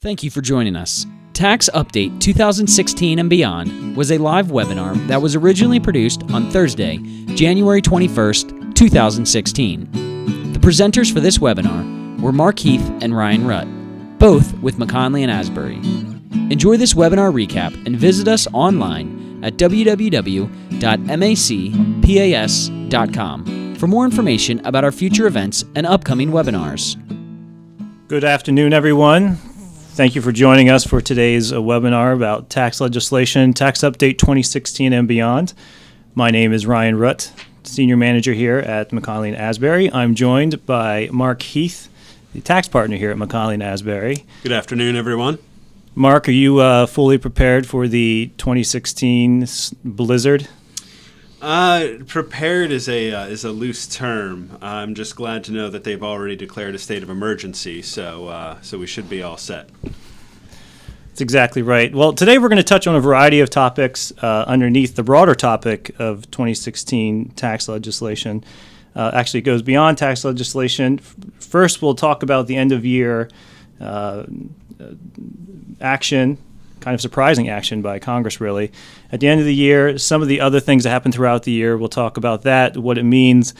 Thank you for joining us. Tax Update 2016 and Beyond was a live webinar that was originally produced on Thursday, January 21st, 2016. The presenters for this webinar were Mark Heath and Ryan Rutt, both with McKonly and Asbury. Enjoy this webinar recap and visit us online at www.macpas.com for more information about our future events and upcoming webinars. Good afternoon, everyone. Thank you for joining us for today's webinar about tax legislation, Tax Update 2016 and Beyond. My name is Ryan Rutt, Senior Manager here at McKonly Asbury. I'm joined by Mark Heath, the tax partner here at McKonly Asbury. Good afternoon, everyone. Mark, are you fully prepared for the 2016 blizzard? Prepared is a loose term. I'm just glad to know that they've already declared a state of emergency, so we should be all set. That's exactly right. Well, today we're going to touch on a variety of topics underneath the broader topic of 2016 tax legislation. Actually, it goes beyond tax legislation. First, we'll talk about the end-of-year action, kind of surprising action by Congress, really. At the end of the year, some of the other things that happen throughout the year, we'll talk about that, what it means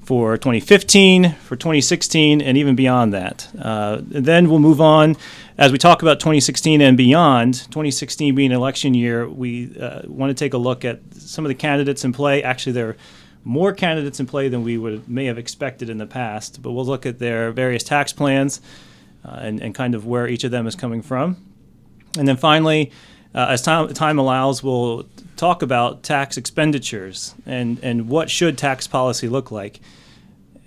for 2015, for 2016, and even beyond that. And then we'll move on. As we talk about 2016 and beyond, 2016 being an election year, we want to take a look at some of the candidates in play. Actually, there are more candidates in play than we may have expected in the past, but we'll look at their various tax plans and kind of where each of them is coming from. And then finally, as time allows, we'll talk about tax expenditures and what should tax policy look like.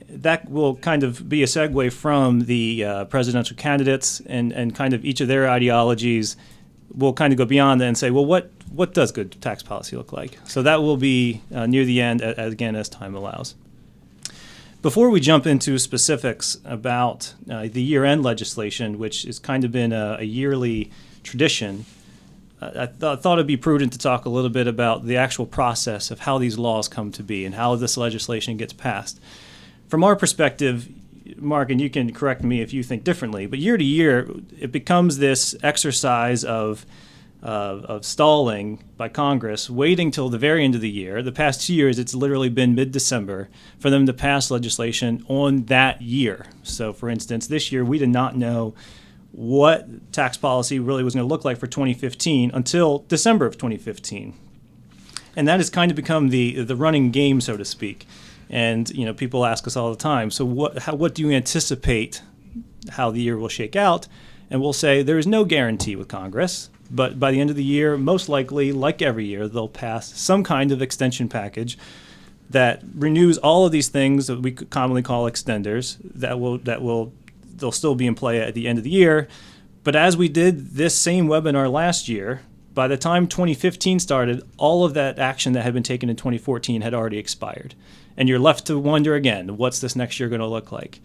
That will kind of be a segue from the presidential candidates and kind of each of their ideologies. We'll kind of go beyond that and say, well, what does good tax policy look like? So that will be near the end, again, as time allows. Before we jump into specifics about the year-end legislation, which has kind of been a yearly tradition, I thought it'd be prudent to talk a little bit about the actual process of how these laws come to be and how this legislation gets passed. From our perspective, Mark, and you can correct me if you think differently, but year to year, it becomes this exercise of stalling by Congress, waiting till the very end of the year. The past 2 years, it's literally been mid-December for them to pass legislation on that year. So, for instance, this year, we did not know what tax policy really was going to look like for 2015 until December of 2015. And that has kind of become the running game, so to speak. And, you know, people ask us all the time, so what do you anticipate how the year will shake out? And we'll say there is no guarantee with Congress, but by the end of the year, most likely, like every year, they'll pass some kind of extension package that renews all of these things that we commonly call extenders they'll still be in play at the end of the year. But as we did this same webinar last year, by the time 2015 started, all of that action that had been taken in 2014 had already expired. And you're left to wonder again, what's this next year going to look like?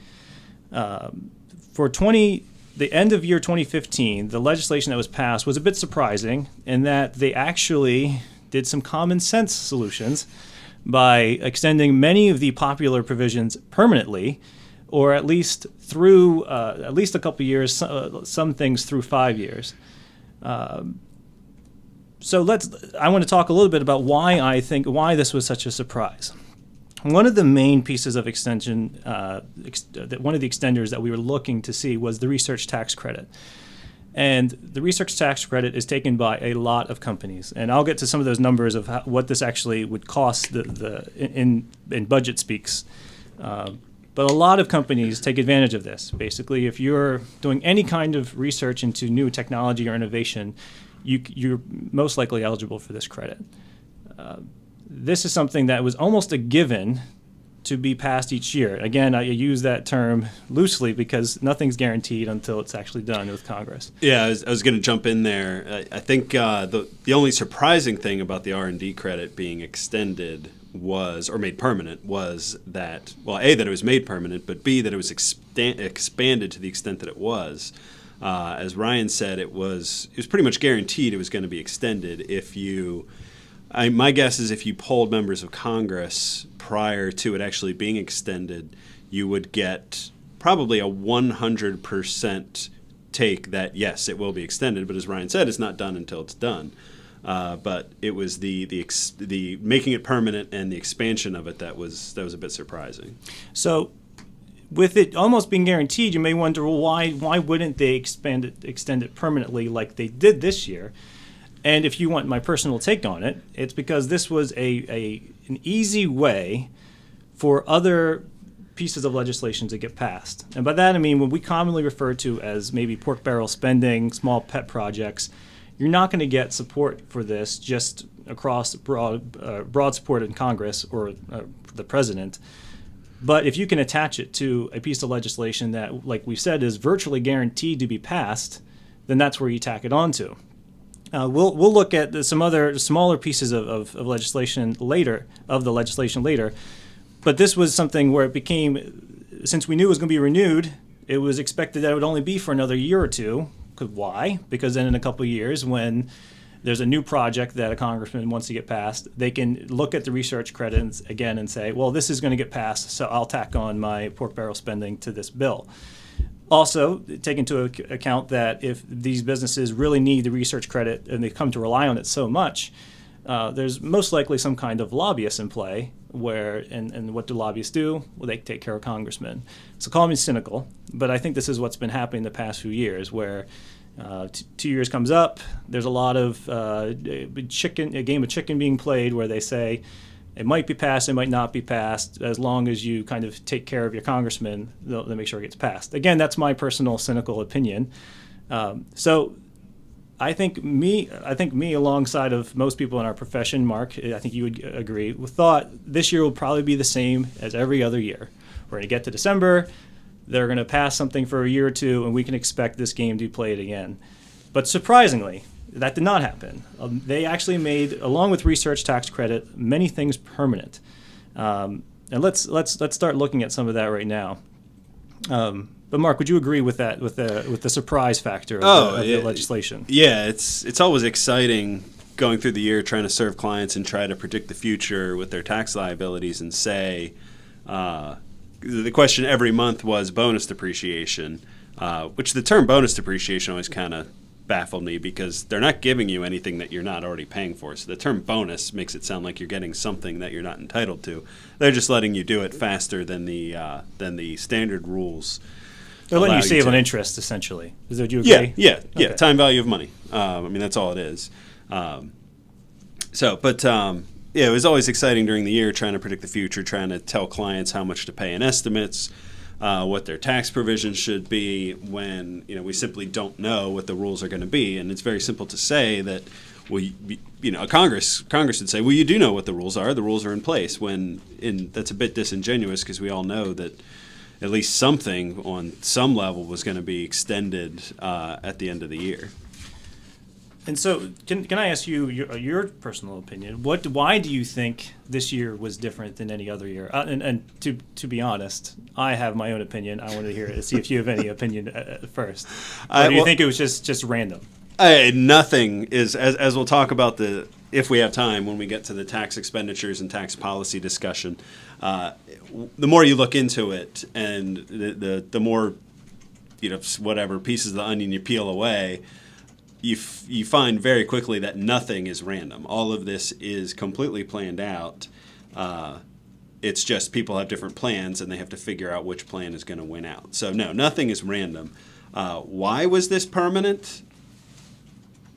For the end of year 2015, the legislation that was passed was a bit surprising in that they actually did some common sense solutions by extending many of the popular provisions permanently, or at least through at least a couple of years, some things through 5 years. So I want to talk a little bit about why this was such a surprise. One of the main pieces of extension, one of the extenders that we were looking to see was the research tax credit. And the research tax credit is taken by a lot of companies. And I'll get to some of those numbers of what this actually would cost in budget speaks. But a lot of companies take advantage of this. Basically, if you're doing any kind of research into new technology or innovation, you're most likely eligible for this credit. This is something that was almost a given to be passed each year. Again, I use that term loosely because nothing's guaranteed until it's actually done with Congress. Yeah, I was going to jump in there. I think the only surprising thing about the R&D credit being extended or made permanent was that, well, A, that it was made permanent, but B, that it was expanded to the extent that it was. As Ryan said, it was pretty much guaranteed it was going to be extended my guess is if you polled members of Congress prior to it actually being extended, you would get probably a 100% take that, yes, it will be extended, but as Ryan said, it's not done until it's done. But it was the making it permanent and the expansion of it that was a bit surprising. So, with it almost being guaranteed, you may wonder, well, why wouldn't they extend it permanently like they did this year? And if you want my personal take on it, it's because this was an easy way for other pieces of legislation to get passed. And by that I mean what we commonly refer to as maybe pork barrel spending, small pet projects. You're not going to get support for this just across broad support in Congress or the president. But if you can attach it to a piece of legislation that, like we said, is virtually guaranteed to be passed, then that's where you tack it onto. We'll look at some other smaller pieces of legislation later, but this was something where it became, since we knew it was going to be renewed, it was expected that it would only be for another year or two. Why? Because then in a couple of years, when there's a new project that a congressman wants to get passed, they can look at the research credits again and say, well, this is going to get passed, so I'll tack on my pork barrel spending to this bill. Also, take into account that if these businesses really need the research credit and they come to rely on it so much, there's most likely some kind of lobbyist in play where, and what do lobbyists do? Well, they take care of congressmen. So call me cynical, but I think this is what's been happening the past few years where 2 years comes up, there's a lot of a game of chicken being played where they say, it might be passed, it might not be passed. As long as you kind of take care of your congressman, they'll make sure it gets passed. Again, that's my personal cynical opinion. So I think me, alongside of most people in our profession, Mark, I think you would agree, thought this year will probably be the same as every other year. We're going to get to December, they're going to pass something for a year or two, and we can expect this game to be played again. But surprisingly, that did not happen. They actually made, along with research tax credit, many things permanent. And let's start looking at some of that right now. But Mark, would you agree with that, with the surprise factor of the legislation? Yeah, it's always exciting going through the year trying to serve clients and try to predict the future with their tax liabilities and say, the question every month was bonus depreciation, which the term bonus depreciation always kind of baffled me because they're not giving you anything that you're not already paying for. So the term bonus makes it sound like you're getting something that you're not entitled to. They're just letting you do it faster than the standard rules. They're letting you save on interest, essentially. Do you agree? Yeah. Okay. Time value of money. I mean, that's all it is. It was always exciting during the year trying to predict the future, trying to tell clients how much to pay in estimates, what their tax provisions should be when we simply don't know what the rules are going to be. And it's very simple to say that, Congress would say, well, you do know what the rules are. The rules are in place. That's a bit disingenuous because we all know that at least something on some level was going to be extended at the end of the year. And so, can I ask you your personal opinion? Why do you think this year was different than any other year? And to be honest, I have my own opinion. I wanted to hear it, see if you have any opinion first. Or do you think it was just random? Nothing is, as we'll talk about if we have time when we get to the tax expenditures and tax policy discussion. The more you look into it, and the more whatever pieces of the onion you peel away, you find very quickly that nothing is random. All of this is completely planned out. It's just people have different plans, and they have to figure out which plan is going to win out. So no, nothing is random. Why was this permanent?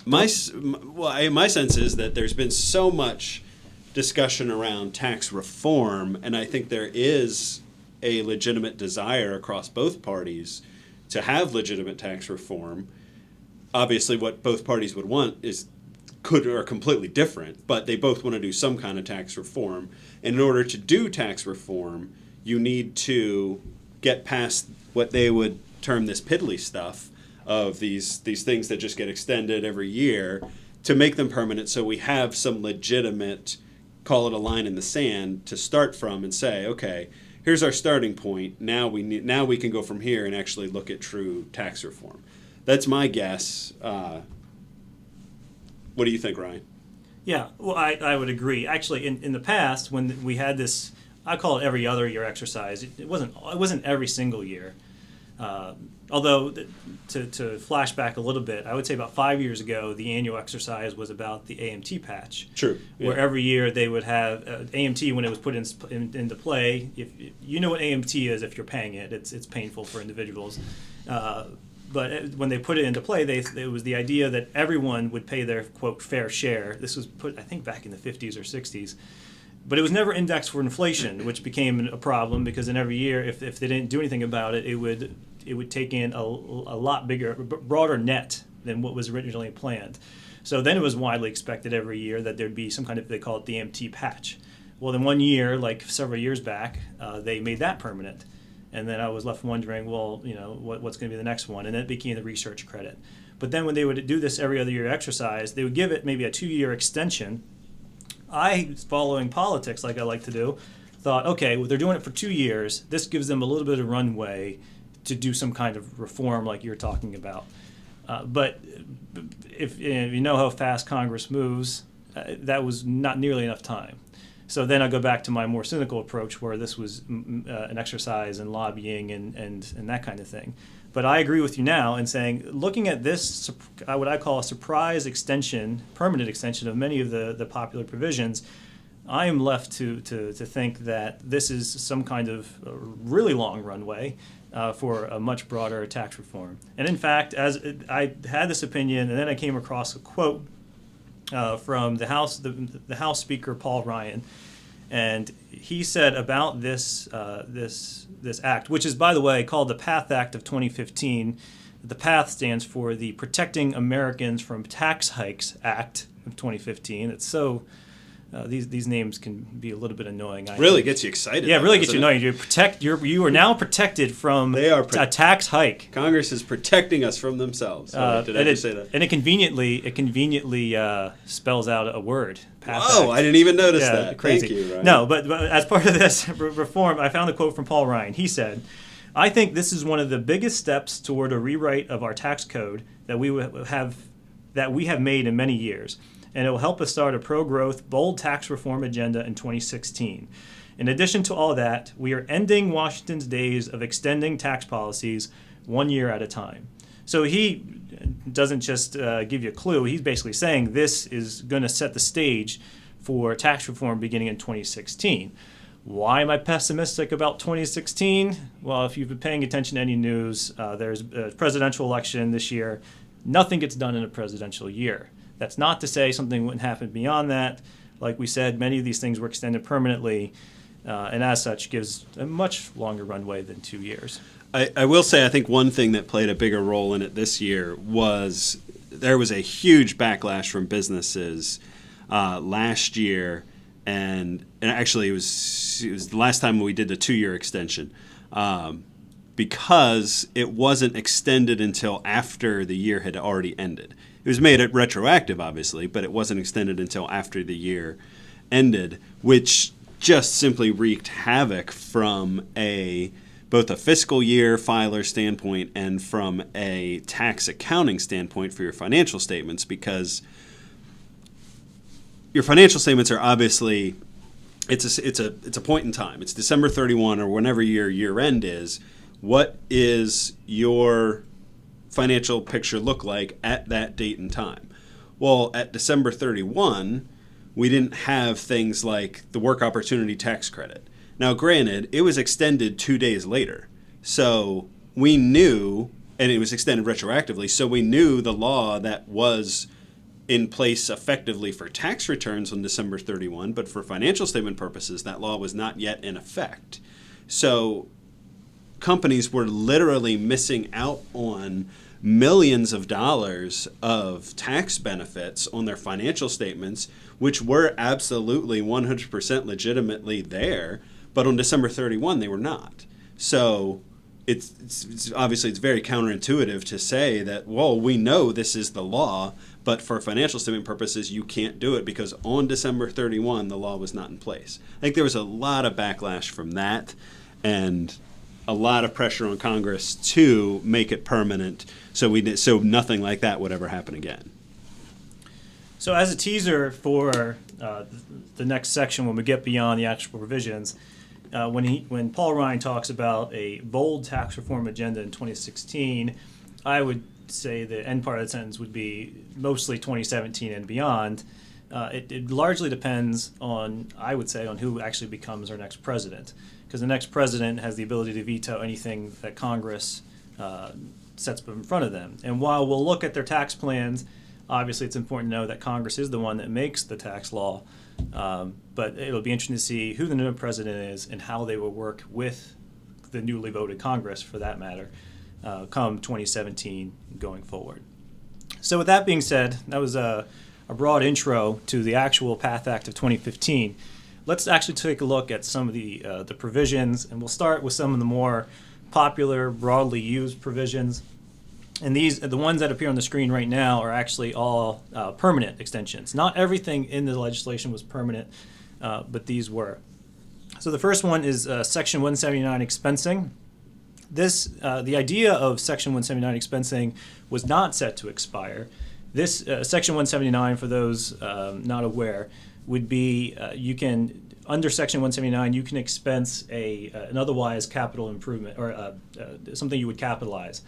My sense is that there's been so much discussion around tax reform, and I think there is a legitimate desire across both parties to have legitimate tax reform. Obviously, what both parties would want are completely different, but they both want to do some kind of tax reform. And in order to do tax reform, you need to get past what they would term this piddly stuff of these things that just get extended every year to make them permanent, so we have some legitimate, call it a line in the sand, to start from and say, okay, here's our starting point. Now we can go from here and actually look at true tax reform. That's my guess. What do you think, Ryan? Yeah, well, I would agree. Actually, in the past, when we had this, I call it every other year exercise. It wasn't every single year. Although, to flash back a little bit, I would say about 5 years ago, the annual exercise was about the AMT patch. True. Where every year they would have AMT when it was put into play. If you know what AMT is, if you're paying it, it's painful for individuals. But when they put it into play, it was the idea that everyone would pay their, quote, fair share. This was put, I think, back in the 50s or 60s. But it was never indexed for inflation, which became a problem because in every year, if they didn't do anything about it, it would take in a lot bigger, broader net than what was originally planned. So then it was widely expected every year that there'd be some kind of, they call it the MT patch. Well, then one year, like several years back, they made that permanent. And then I was left wondering, well, what's going to be the next one? And then it became the research credit. But then when they would do this every other year exercise, they would give it maybe a 2-year extension. I, following politics like I like to do, thought, okay, well, they're doing it for 2 years. This gives them a little bit of runway to do some kind of reform like you're talking about. But if you know how fast Congress moves, that was not nearly enough time. So then I go back to my more cynical approach where this was an exercise in lobbying and that kind of thing. But I agree with you now in saying, looking at this, what I call a surprise extension, permanent extension of many of the popular provisions, I am left to think that this is some kind of really long runway for a much broader tax reform. And in fact, as I had this opinion, and then I came across a quote from the House Speaker Paul Ryan, and he said about this act, which is, by the way, called the PATH Act of 2015. The PATH stands for the Protecting Americans from Tax Hikes Act of 2015. It's so these names can be a little bit annoying. Really gets you excited. Yeah, it really gets you annoying. You are now protected from a tax hike. Congress is protecting us from themselves. Did I just say that? And it conveniently spells out a word. Oh, I didn't even notice that. Crazy. Thank you, Ryan. No, but as part of this reform, I found a quote from Paul Ryan. He said, "I think this is one of the biggest steps toward a rewrite of our tax code that we have made in many years. And it will help us start a pro-growth, bold tax reform agenda in 2016. In addition to all that, we are ending Washington's days of extending tax policies 1 year at a time." So he doesn't just give you a clue. He's basically saying this is going to set the stage for tax reform beginning in 2016. Why am I pessimistic about 2016? Well, if you've been paying attention to any news, there's a presidential election this year. Nothing gets done in a presidential year. That's not to say something wouldn't happen beyond that. Like we said, many of these things were extended permanently, and as such gives a much longer runway than 2 years. I will say I think one thing that played a bigger role in it this year was there was a huge backlash from businesses last year, and actually it was the last time we did the 2-year extension because it wasn't extended until after the year had already ended. It was made retroactive, obviously, but it wasn't extended until after the year ended, which just simply wreaked havoc from both a fiscal year filer standpoint and from a tax accounting standpoint for your financial statements, because your financial statements are obviously it's a point in time. It's December 31 or whenever your year end is. What is your financial picture look like at that date and time? Well, at December 31, we didn't have things like the work opportunity tax credit. Now, granted, it was extended 2 days later. So we knew, and it was extended retroactively, so we knew the law that was in place effectively for tax returns on December 31, but for financial statement purposes, that law was not yet in effect. So companies were literally missing out on millions of dollars of tax benefits on their financial statements, which were absolutely 100% legitimately there, but on December 31 they were not. So it's obviously it's very counterintuitive to say that, well, we know this is the law, but for financial statement purposes you can't do it because on December 31 the law was not in place. I think there was a lot of backlash from that and a lot of pressure on Congress to make it permanent so nothing like that would ever happen again. So as a teaser for the next section when we get beyond the actual provisions, when Paul Ryan talks about a bold tax reform agenda in 2016, I would say the end part of the sentence would be mostly 2017 and beyond. It largely depends on, I would say, on who actually becomes our next president, because the next president has the ability to veto anything that Congress sets in front of them. And while we'll look at their tax plans, obviously it's important to know that Congress is the one that makes the tax law. But it'll be interesting to see who the new president is and how they will work with the newly voted Congress, for that matter, come 2017 going forward. So with that being said, that was a broad intro to the actual PATH Act of 2015. Let's actually take a look at some of the provisions, and we'll start with some of the more popular, broadly used provisions. And the ones that appear on the screen right now are actually all permanent extensions. Not everything in the legislation was permanent, but these were. So the first one is Section 179 expensing. The idea of Section 179 expensing was not set to expire. This Section 179, for those not aware, would be under Section 179 you can expense an otherwise capital improvement or something you would capitalize.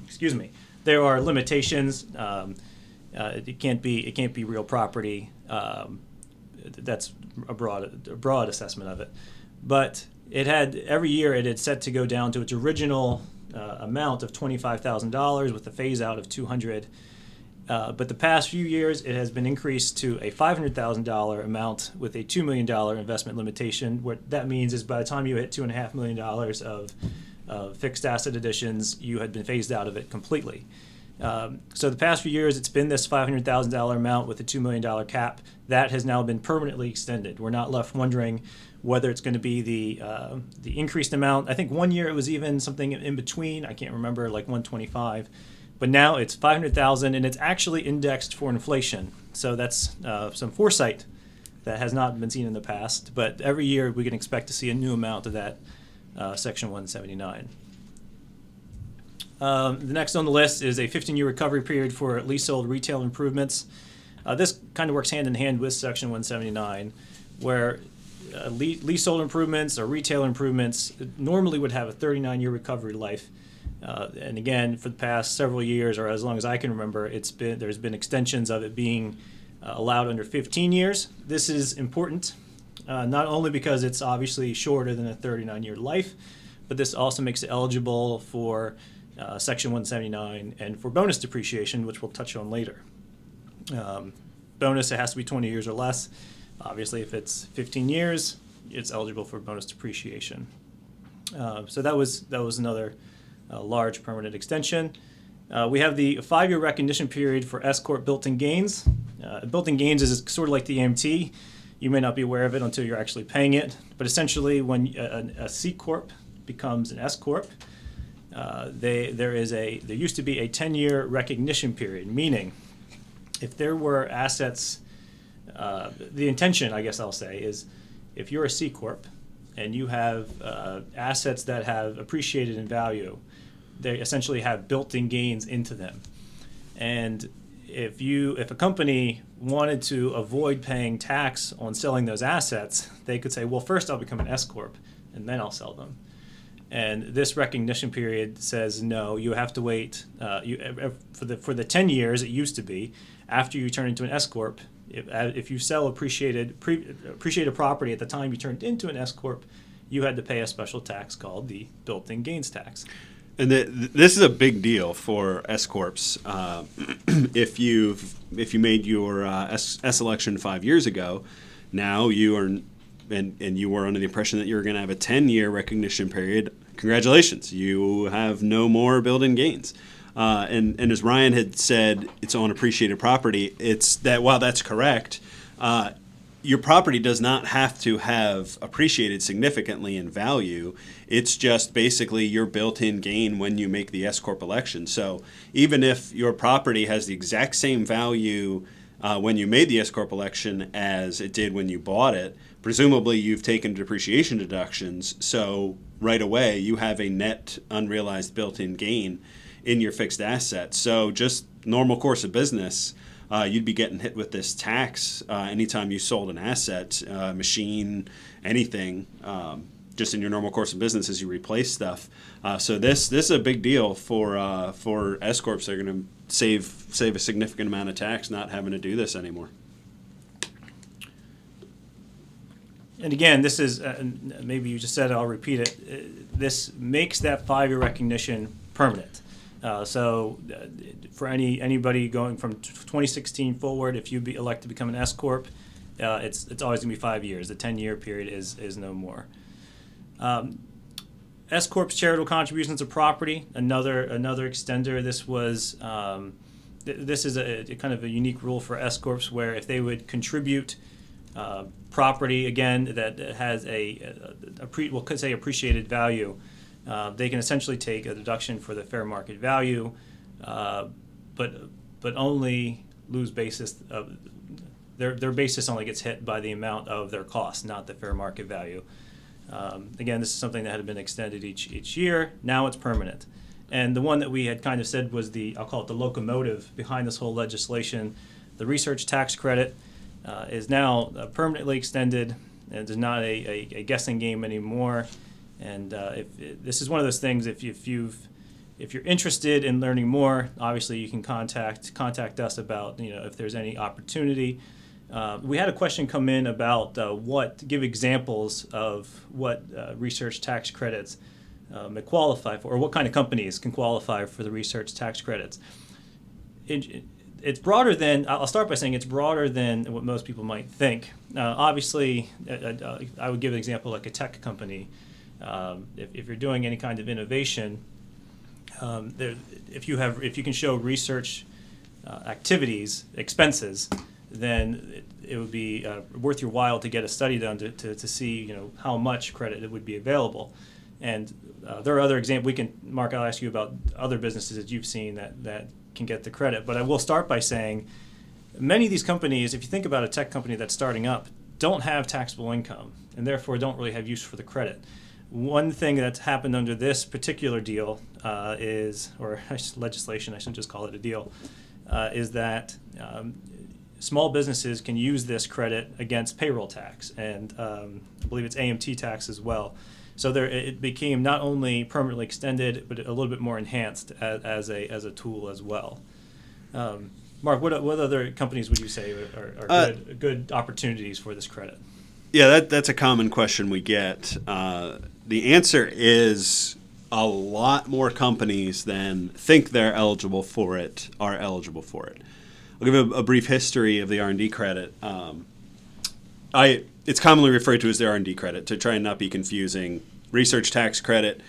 Excuse me. There are limitations. It can't be real property. That's a broad assessment of it. But every year it had set to go down to its original amount of $25,000 with a phase out of $200,000. But the past few years, it has been increased to a $500,000 amount with a $2 million investment limitation. What that means is by the time you hit $2.5 million of fixed asset additions, you had been phased out of it completely. So the past few years, it's been this $500,000 amount with a $2 million cap. That has now been permanently extended. We're not left wondering whether it's going to be the increased amount. I think one year it was even something in between. I can't remember, like 125. But now it's $500,000, and it's actually indexed for inflation. So that's some foresight that has not been seen in the past. But every year we can expect to see a new amount of that Section 179. The next on the list is a 15-year recovery period for leasehold retail improvements. This kind of works hand in hand with Section 179, where leasehold improvements or retail improvements normally would have a 39-year recovery life. And again, for the past several years, or as long as I can remember, there's been extensions of it being allowed under 15 years. This is important, not only because it's obviously shorter than a 39-year life, but this also makes it eligible for Section 179 and for bonus depreciation, which we'll touch on later. Bonus, it has to be 20 years or less. Obviously, if it's 15 years, it's eligible for bonus depreciation. So that was another large permanent extension. We have the 5-year recognition period for S-Corp built-in gains. Built-in gains is sort of like the AMT. You may not be aware of it until you're actually paying it. But essentially, when a C-Corp becomes an S-Corp, there used to be a 10-year recognition period, meaning if there were assets, the intention, I guess I'll say, is if you're a C-Corp and you have assets that have appreciated in value, they essentially have built-in gains into them. And if a company wanted to avoid paying tax on selling those assets, they could say, well, first I'll become an S-Corp and then I'll sell them. And this recognition period says, no, you have to wait for the 10 years it used to be. After you turn into an S-Corp, if you sell appreciated property at the time you turned into an S-Corp, you had to pay a special tax called the built-in gains tax. And this is a big deal for S corps. If you made your S election 5 years ago, now you are, and you were under the impression that you were going to have a 10-year recognition period. Congratulations, you have no more built-in gains. And as Ryan had said, it's on appreciated property. It's that while that's correct, your property does not have to have appreciated significantly in value. It's just basically your built-in gain when you make the S-Corp election. So even if your property has the exact same value when you made the S-Corp election as it did when you bought it, presumably you've taken depreciation deductions. So right away you have a net unrealized built-in gain in your fixed asset. So just normal course of business. you'd be getting hit with this tax anytime you sold an asset, machine, anything, just in your normal course of business as you replace stuff. So this is a big deal for S corps. They're going to save a significant amount of tax not having to do this anymore. And again, this is, maybe you just said it, I'll repeat it. This makes that 5-year recognition permanent. So for anybody going from 2016 forward, if you elect to become an S corp, it's always going to be 5 years. The 10-year period is no more. S corp's charitable contributions to property, another extender. This was this is a kind of a unique rule for S corps, where if they would contribute property, again, that has could say appreciated value, they can essentially take a deduction for the fair market value, but only lose basis of their basis only gets hit by the amount of their cost, not the fair market value. Again, this is something that had been extended each year. Now it's permanent. And the one that we had kind of said was I'll call it the locomotive behind this whole legislation, the research tax credit, is now permanently extended, and is not a guessing game anymore. And this is one of those things, if you're interested in learning more, obviously you can contact us about if there's any opportunity. We had a question come in about give examples of what research tax credits may qualify for, or what kind of companies can qualify for the research tax credits. It's broader than, I'll start by saying it's broader than what most people might think. Obviously, I would give an example like a tech company. If you're doing any kind of innovation, if you can show research activities, expenses, then it would be worth your while to get a study done to see how much credit it would be available. And there are other examples. Mark, I'll ask you about other businesses that you've seen that can get the credit. But I will start by saying many of these companies, if you think about a tech company that's starting up, don't have taxable income and therefore don't really have use for the credit. One thing that's happened under this particular deal legislation, I shouldn't just call it a deal, is that small businesses can use this credit against payroll tax, and I believe it's AMT tax as well. So it became not only permanently extended, but a little bit more enhanced as a tool as well. Mark, what other companies would you say are good opportunities for this credit? Yeah, that's a common question we get. The answer is a lot more companies than think they're eligible for it are eligible for it. I'll give a brief history of the R&D credit. It's commonly referred to as the R&D credit to try and not be confusing. Research tax credit,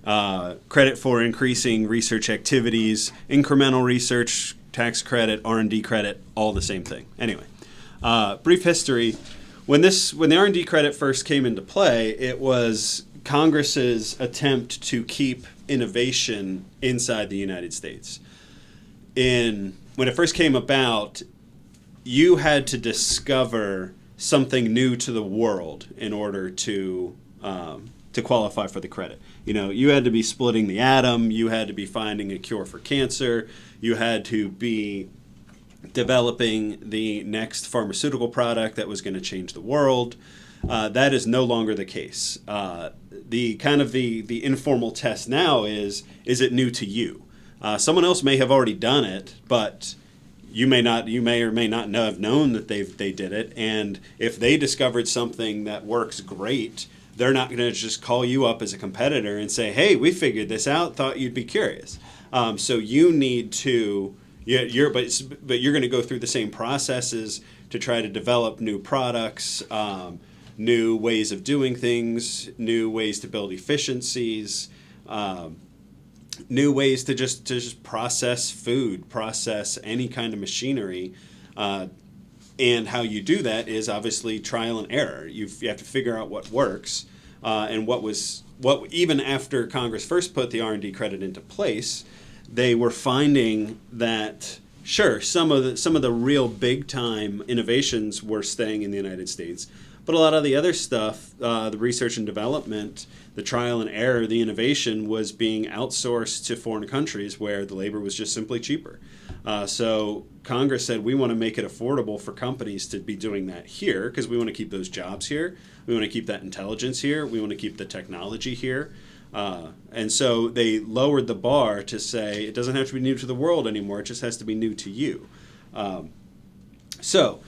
credit for increasing research activities, incremental research tax credit, R&D credit, all the same thing. Anyway, brief history. When the R&D credit first came into play, it was Congress's attempt to keep innovation inside the United States. When it first came about, you had to discover something new to the world in order to qualify for the credit. You had to be splitting the atom, you had to be finding a cure for cancer, you had to be developing the next pharmaceutical product that was going to change the world. That is no longer the case. The informal test now is it new to you? Someone else may have already done it, but you may or may not have known that they did it. And if they discovered something that works great, they're not going to just call you up as a competitor and say, "Hey, we figured this out. Thought you'd be curious." So you need to, but you're going to go through the same processes to try to develop new products, new ways of doing things, new ways to build efficiencies. New ways to just process food, process any kind of machinery, and how you do that is obviously trial and error. You have to figure out what works, and what even after Congress first put the R&D credit into place, they were finding that sure some of the real big time innovations were staying in the United States. But a lot of the other stuff, the research and development, the trial and error, the innovation was being outsourced to foreign countries where the labor was just simply cheaper. So Congress said we want to make it affordable for companies to be doing that here because we want to keep those jobs here. We want to keep that intelligence here. We want to keep the technology here. And so they lowered the bar to say it doesn't have to be new to the world anymore. It just has to be new to you. So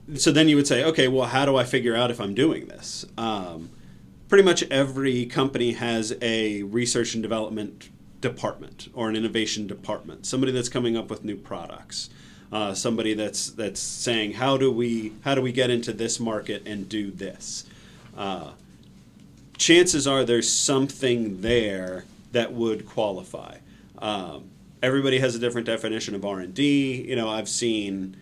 then you would say, okay, well, how do I figure out if I'm doing this? Pretty much every company has a research and development department or an innovation department, somebody that's coming up with new products, somebody that's saying how do we get into this market and do this. Chances are there's something there that would qualify. Everybody has a different definition of R&D. I've seen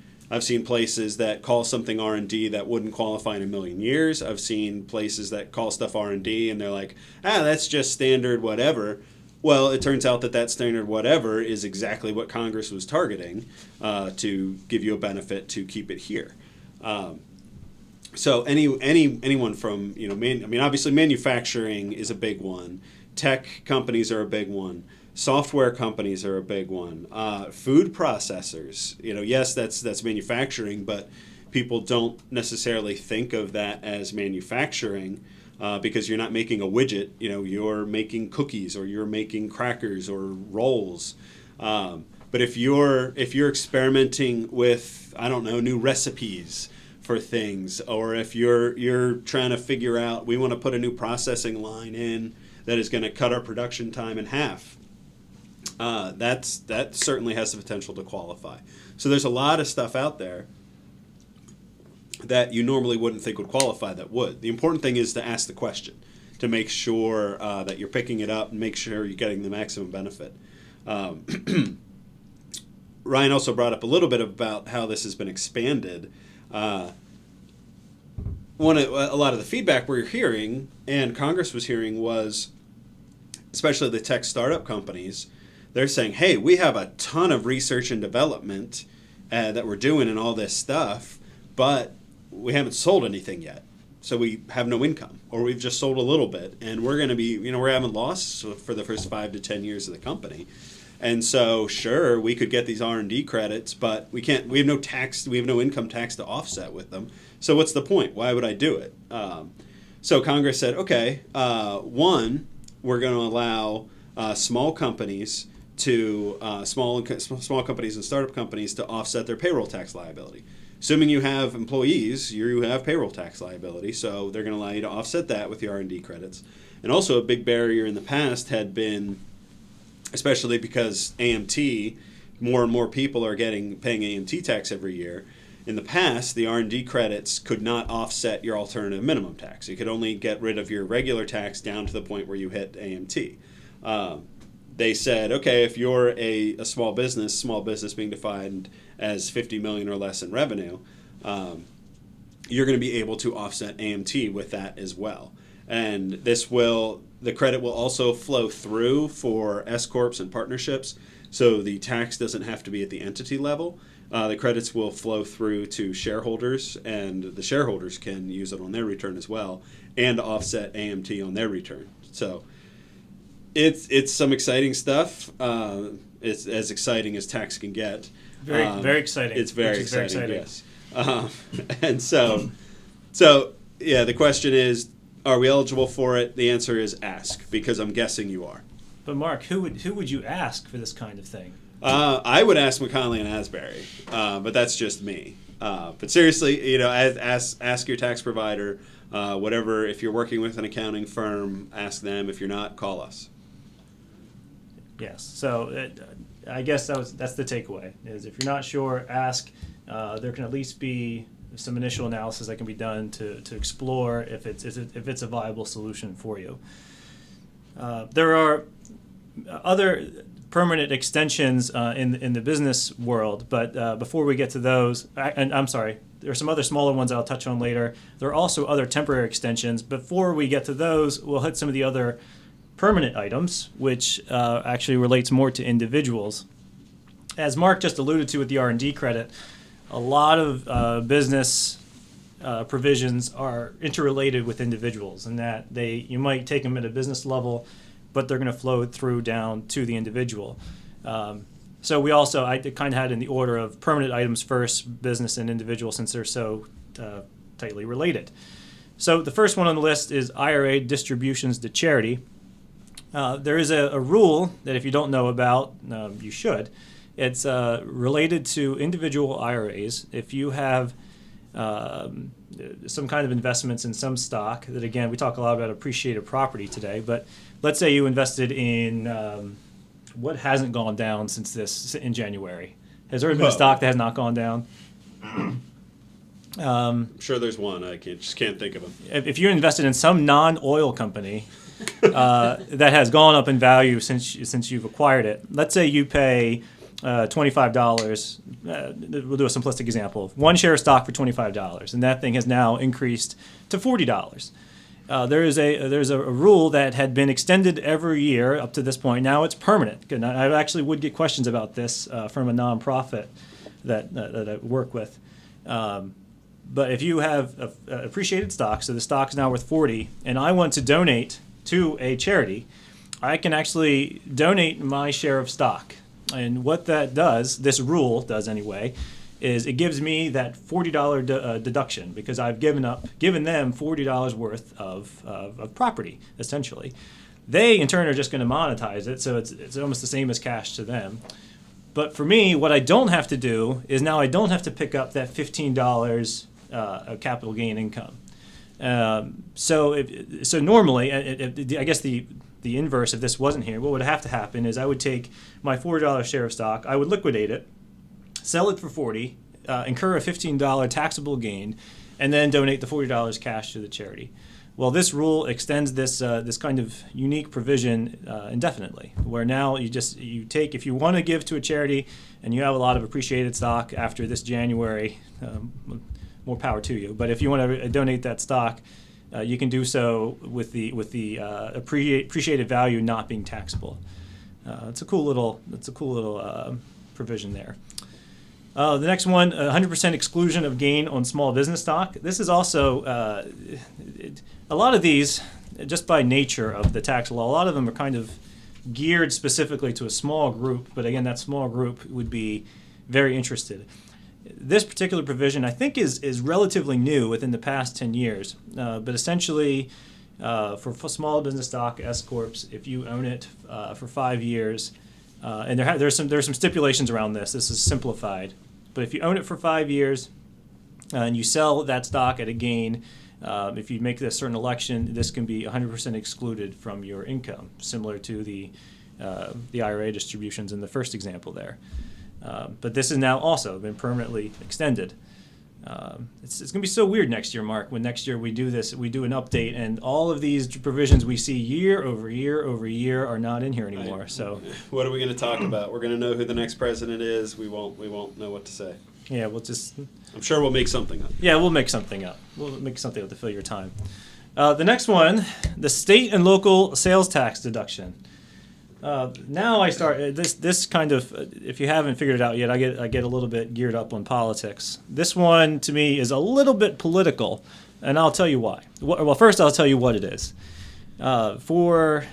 places that call something R&D that wouldn't qualify in a million years. I've seen places that call stuff R&D and they're like, that's just standard whatever. Well, it turns out that standard whatever is exactly what Congress was targeting to give you a benefit to keep it here. So anyone from, obviously manufacturing is a big one. Tech companies are a big one. Software companies are a big one. Food processors, yes, that's manufacturing, but people don't necessarily think of that as manufacturing because you're not making a widget. You're making cookies or you're making crackers or rolls. But if you're experimenting with, I don't know, new recipes for things, or if you're trying to figure out, we want to put a new processing line in that is going to cut our production time in half. That certainly has the potential to qualify. So there's a lot of stuff out there that you normally wouldn't think would qualify that would. The important thing is to ask the question, to make sure that you're picking it up and make sure you're getting the maximum benefit. Ryan also brought up a little bit about how this has been expanded. A lot of the feedback we're hearing and Congress was hearing was, especially the tech startup companies, they're saying, hey, we have a ton of research and development that we're doing and all this stuff, but we haven't sold anything yet. So we have no income, or we've just sold a little bit, and we're going to be, we're having losses for the first 5 to 10 years of the company. And so, sure, we could get these R&D credits, but we have no income tax to offset with them. So what's the point? Why would I do it? So Congress said, okay, one, we're going to allow small companies and startup companies to offset their payroll tax liability. Assuming you have employees, you have payroll tax liability, so they're going to allow you to offset that with your R&D credits. And also a big barrier in the past had been, especially because AMT, more and more people are paying AMT tax every year. In the past, the R&D credits could not offset your alternative minimum tax. You could only get rid of your regular tax down to the point where you hit AMT. They said, okay, if you're a small business being defined as $50 million or less in revenue, you're going to be able to offset AMT with that as well. And the credit will also flow through for S-corps and partnerships, so the tax doesn't have to be at the entity level. The credits will flow through to shareholders, and the shareholders can use it on their return as well, and offset AMT on their return. So it's some exciting stuff. It's as exciting as tax can get. Very exciting. It's very exciting. Yes. And so yeah, the question is, are we eligible for it? The answer is ask, because I'm guessing you are. But Mark, who would you ask for this kind of thing? I would ask McKonly and Asbury, but that's just me. But seriously, ask your tax provider, whatever. If you're working with an accounting firm, ask them. If you're not, call us. Yes. So I guess that's the takeaway. Is if you're not sure, ask. There can at least be some initial analysis that can be done to explore if it's a viable solution for you. There are other permanent extensions in the business world, but before we get to those, I'm sorry, there are some other smaller ones I'll touch on later. There are also other temporary extensions. Before we get to those, we'll hit some of the other permanent items, which actually relates more to individuals. As Mark just alluded to with the R&D credit, a lot of business provisions are interrelated with individuals, in that you might take them at a business level, but they're going to flow through down to the individual. So I kind of had in the order of permanent items first, business and individual, since they're so tightly related. So the first one on the list is IRA distributions to charity. There is a rule that if you don't know about, you should. It's related to individual IRAs. If you have some kind of investments in some stock, that again, we talk a lot about appreciated property today, but let's say you invested in what hasn't gone down since this in January. Has there been a stock that has not gone down? I'm sure there's one. I just can't think of them. If you're invested in some non-oil company that has gone up in value since you've acquired it, let's say you pay $25. We'll do a simplistic example. One share of stock for $25, and that thing has now increased to $40. There's a rule that had been extended every year up to this point. Now it's permanent. And I actually would get questions about this from a nonprofit that I work with. But if you have appreciated stock, so the stock's now worth 40, and I want to donate to a charity, I can actually donate my share of stock. And what that does, this rule does anyway, is it gives me that $40 deduction because I've given them $40 worth of property, essentially. They, in turn, are just going to monetize it, so it's almost the same as cash to them. But for me, what I don't have to do is now I don't have to pick up that $15 of capital gain income. So normally, I guess the inverse, if this wasn't here, what would have to happen is I would take my $40 share of stock, I would liquidate it, sell it for $40, incur a $15 taxable gain, and then donate the $40 cash to the charity. Well, this rule extends this kind of unique provision indefinitely, where now you take, if you want to give to a charity and you have a lot of appreciated stock after this January, more power to you. But if you want to donate that stock, you can do so with the appreciated value not being taxable. It's a cool little provision there. The next one, 100% exclusion of gain on small business stock. This is also a lot of these, just by nature of the tax law, a lot of them are kind of geared specifically to a small group. But again, that small group would be very interested. This particular provision, I think, is relatively new within the past 10 years. But essentially, for small business stock, S corps, if you own it for 5 years, and there's some stipulations around this. This is simplified, but if you own it for 5 years and you sell that stock at a gain, if you make a certain election, this can be 100% excluded from your income, similar to the IRA distributions in the first example there. But this has now also been permanently extended. It's going to be so weird next year, Mark, when next year we do this, we do an update, and all of these provisions we see year over year over year are not in here anymore. So, what are we going to talk about? We're going to know who the next president is. We won't know what to say. Yeah, I'm sure we'll make something up. Yeah, we'll make something up. We'll make something up to fill your time. The next one, the state and local sales tax deduction. Now I start this kind of. If you haven't figured it out yet, I get a little bit geared up on politics. This one to me is a little bit political, and I'll tell you why. Well, first I'll tell you what it is. For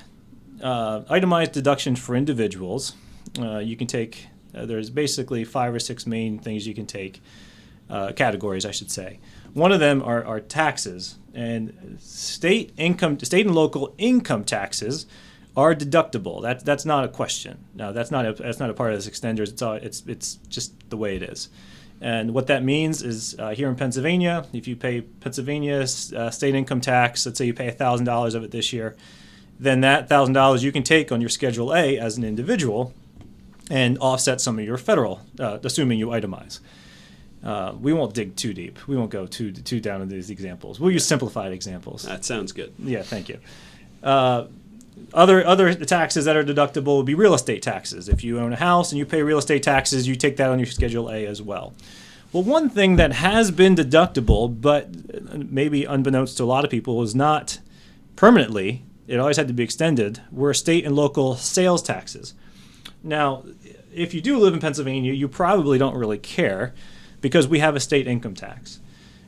itemized deductions for individuals, you can take. There's basically 5 or 6 main things you can take, categories I should say. One of them are taxes, and state and local income taxes are deductible. That's not a question. No, that's not a part of this extenders. It's just the way it is. And what that means is here in Pennsylvania, if you pay Pennsylvania state income tax, let's say you pay $1,000 of it this year, then that $1,000 you can take on your Schedule A as an individual and offset some of your federal, assuming you itemize. We won't dig too deep. We won't go too down into these examples. We'll use simplified examples. That sounds good. Yeah, thank you. Other taxes that are deductible would be real estate taxes. If you own a house and you pay real estate taxes, you take that on your Schedule A as well. Well, one thing that has been deductible, but maybe unbeknownst to a lot of people, is not permanently, it always had to be extended, were state and local sales taxes. Now, if you do live in Pennsylvania, you probably don't really care because we have a state income tax.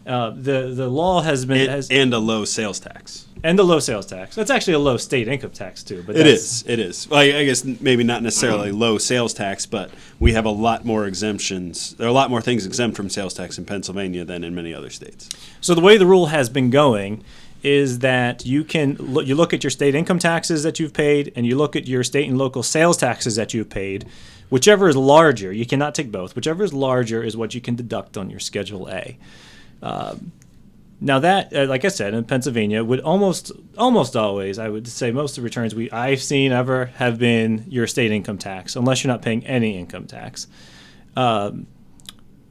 The law has been and a low sales tax. And the low sales tax. That's actually a low state income tax too. But it is. Well, I guess maybe not necessarily low sales tax, but we have a lot more exemptions. There are a lot more things exempt from sales tax in Pennsylvania than in many other states. So the way the rule has been going is that you look at your state income taxes that you've paid, and you look at your state and local sales taxes that you've paid. Whichever is larger, you cannot take both. Whichever is larger is what you can deduct on your Schedule A. Now that, like I said, in Pennsylvania, would almost always, I would say most of the returns I've seen ever have been your state income tax, unless you're not paying any income tax. But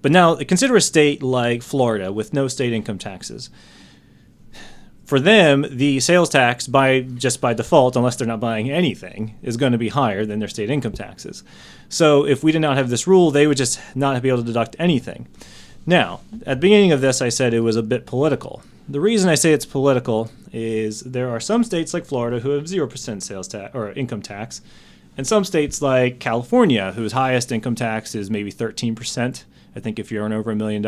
now consider a state like Florida with no state income taxes. For them, the sales tax by default, unless they're not buying anything, is going to be higher than their state income taxes. So if we did not have this rule, they would just not be able to deduct anything. Now, at the beginning of this, I said it was a bit political. The reason I say it's political is there are some states like Florida who have 0% sales tax or income tax, and some states like California whose highest income tax is maybe 13%. I think if you earn over $1 million,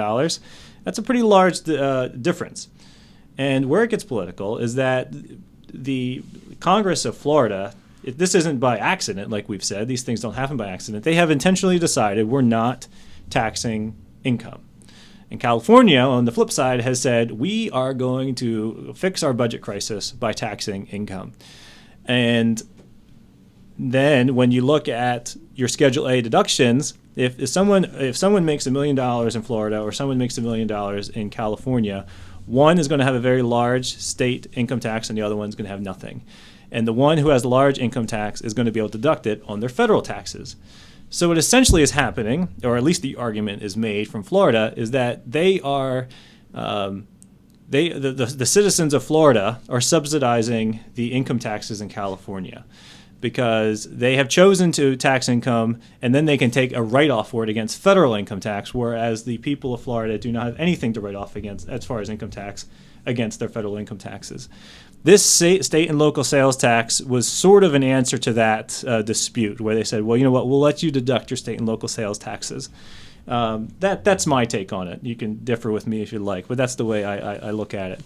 that's a pretty large difference. And where it gets political is that the Congress of Florida, this isn't by accident, like we've said. These things don't happen by accident. They have intentionally decided we're not taxing income. And California, on the flip side, has said we are going to fix our budget crisis by taxing income. And then when you look at your Schedule A deductions, if someone makes $1 million in Florida or someone makes $1 million in California, one is going to have a very large state income tax and the other one is going to have nothing. And the one who has a large income tax is going to be able to deduct it on their federal taxes. So what essentially is happening, or at least the argument is made from Florida, is that they are the citizens of Florida are subsidizing the income taxes in California because they have chosen to tax income and then they can take a write-off for it against federal income tax, whereas the people of Florida do not have anything to write off against as far as income tax against their federal income taxes. This state and local sales tax was sort of an answer to that dispute where they said, well, you know what, we'll let you deduct your state and local sales taxes. That's my take on it. You can differ with me if you like, but that's the way I look at it.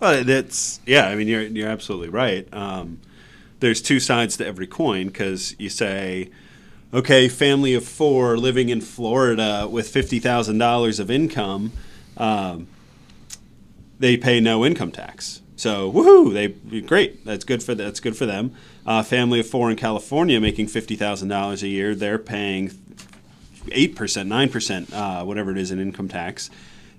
Well, I mean, you're absolutely right. There's two sides to every coin because you say, okay, family of four living in Florida with $50,000 of income, they pay no income tax. So woohoo! Great. That's good for them. Family of four in California making $50,000 a year, they're paying 8%, 9%, whatever it is in income tax.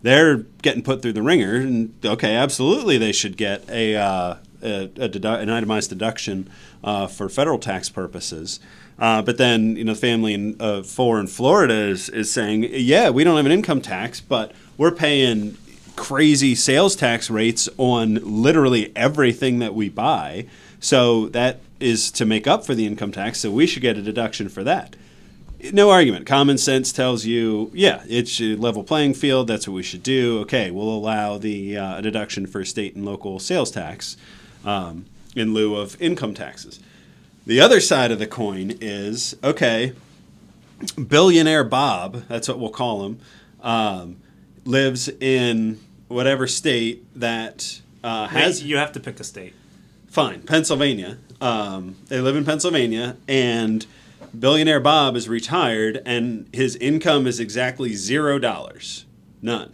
They're getting put through the ringer, and okay, absolutely, they should get an itemized deduction for federal tax purposes. But then, family of four in Florida is saying, yeah, we don't have an income tax, but we're paying crazy sales tax rates on literally everything that we buy. So that is to make up for the income tax, so we should get a deduction for that. No argument. Common sense tells you, yeah, it's a level playing field. That's what we should do. Okay, we'll allow the deduction for state and local sales tax in lieu of income taxes. The other side of the coin is, okay, billionaire Bob, that's what we'll call him, lives in whatever state that has... You have to pick a state. Fine, Pennsylvania. They live in Pennsylvania, and billionaire Bob is retired, and his income is exactly $0. None.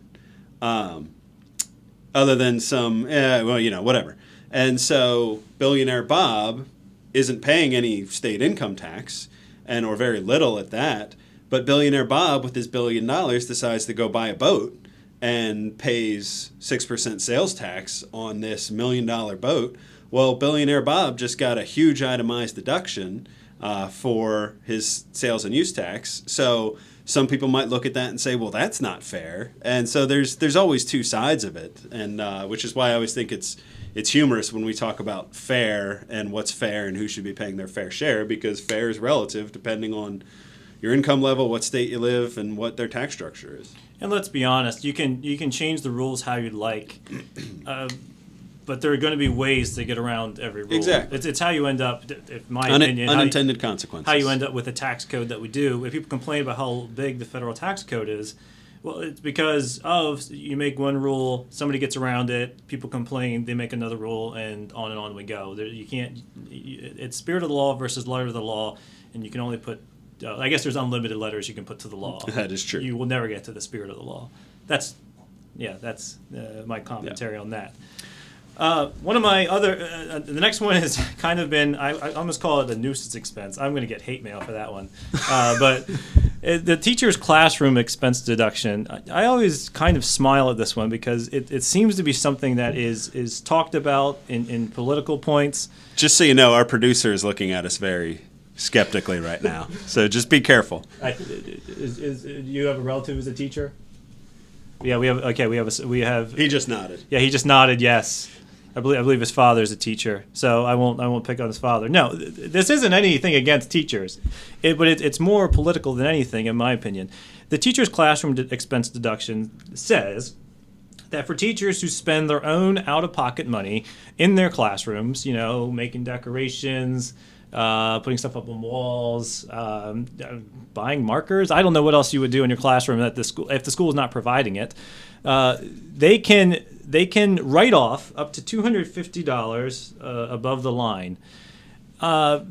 Other than some, whatever. And so billionaire Bob isn't paying any state income tax, or very little at that, but billionaire Bob, with his $1 billion, decides to go buy a boat and pays 6% sales tax on this $1 million boat. Well, billionaire Bob just got a huge itemized deduction for his sales and use tax. So some people might look at that and say, well, that's not fair. And so there's always two sides of it, and which is why I always think it's humorous when we talk about fair and what's fair and who should be paying their fair share, because fair is relative depending on your income level, what state you live, and what their tax structure is. And let's be honest, you can change the rules how you'd like, but there are going to be ways to get around every rule. Exactly. It's how you end up, in my opinion, unintended consequences. How you end up with the tax code that we do. If people complain about how big the federal tax code is, Well, it's because you make one rule, somebody gets around it, people complain, they make another rule, and on we go. You can't. It's spirit of the law versus letter of the law, and you can only put. I guess there's unlimited letters you can put to the law. That is true. You will never get to the spirit of the law. That's my commentary on that. One of my other, the next one has kind of been, I almost call it a nuisance expense. I'm going to get hate mail for that one. But the teacher's classroom expense deduction, I always kind of smile at this one because it seems to be something that is talked about in political points. Just so you know, our producer is looking at us very skeptically right now. So just be careful. You have a relative who's a teacher? Yeah, we have. He just nodded. Yeah, he just nodded. Yes, I believe his father is a teacher. So I won't pick on his father. No, this isn't anything against teachers, but it's more political than anything, in my opinion. The teacher's classroom expense deduction says that for teachers who spend their own out-of-pocket money in their classrooms, making decorations, putting stuff up on walls, buying markers. I don't know what else you would do in your classroom at the school if the school is not providing it. They can write off up to $250 above the line.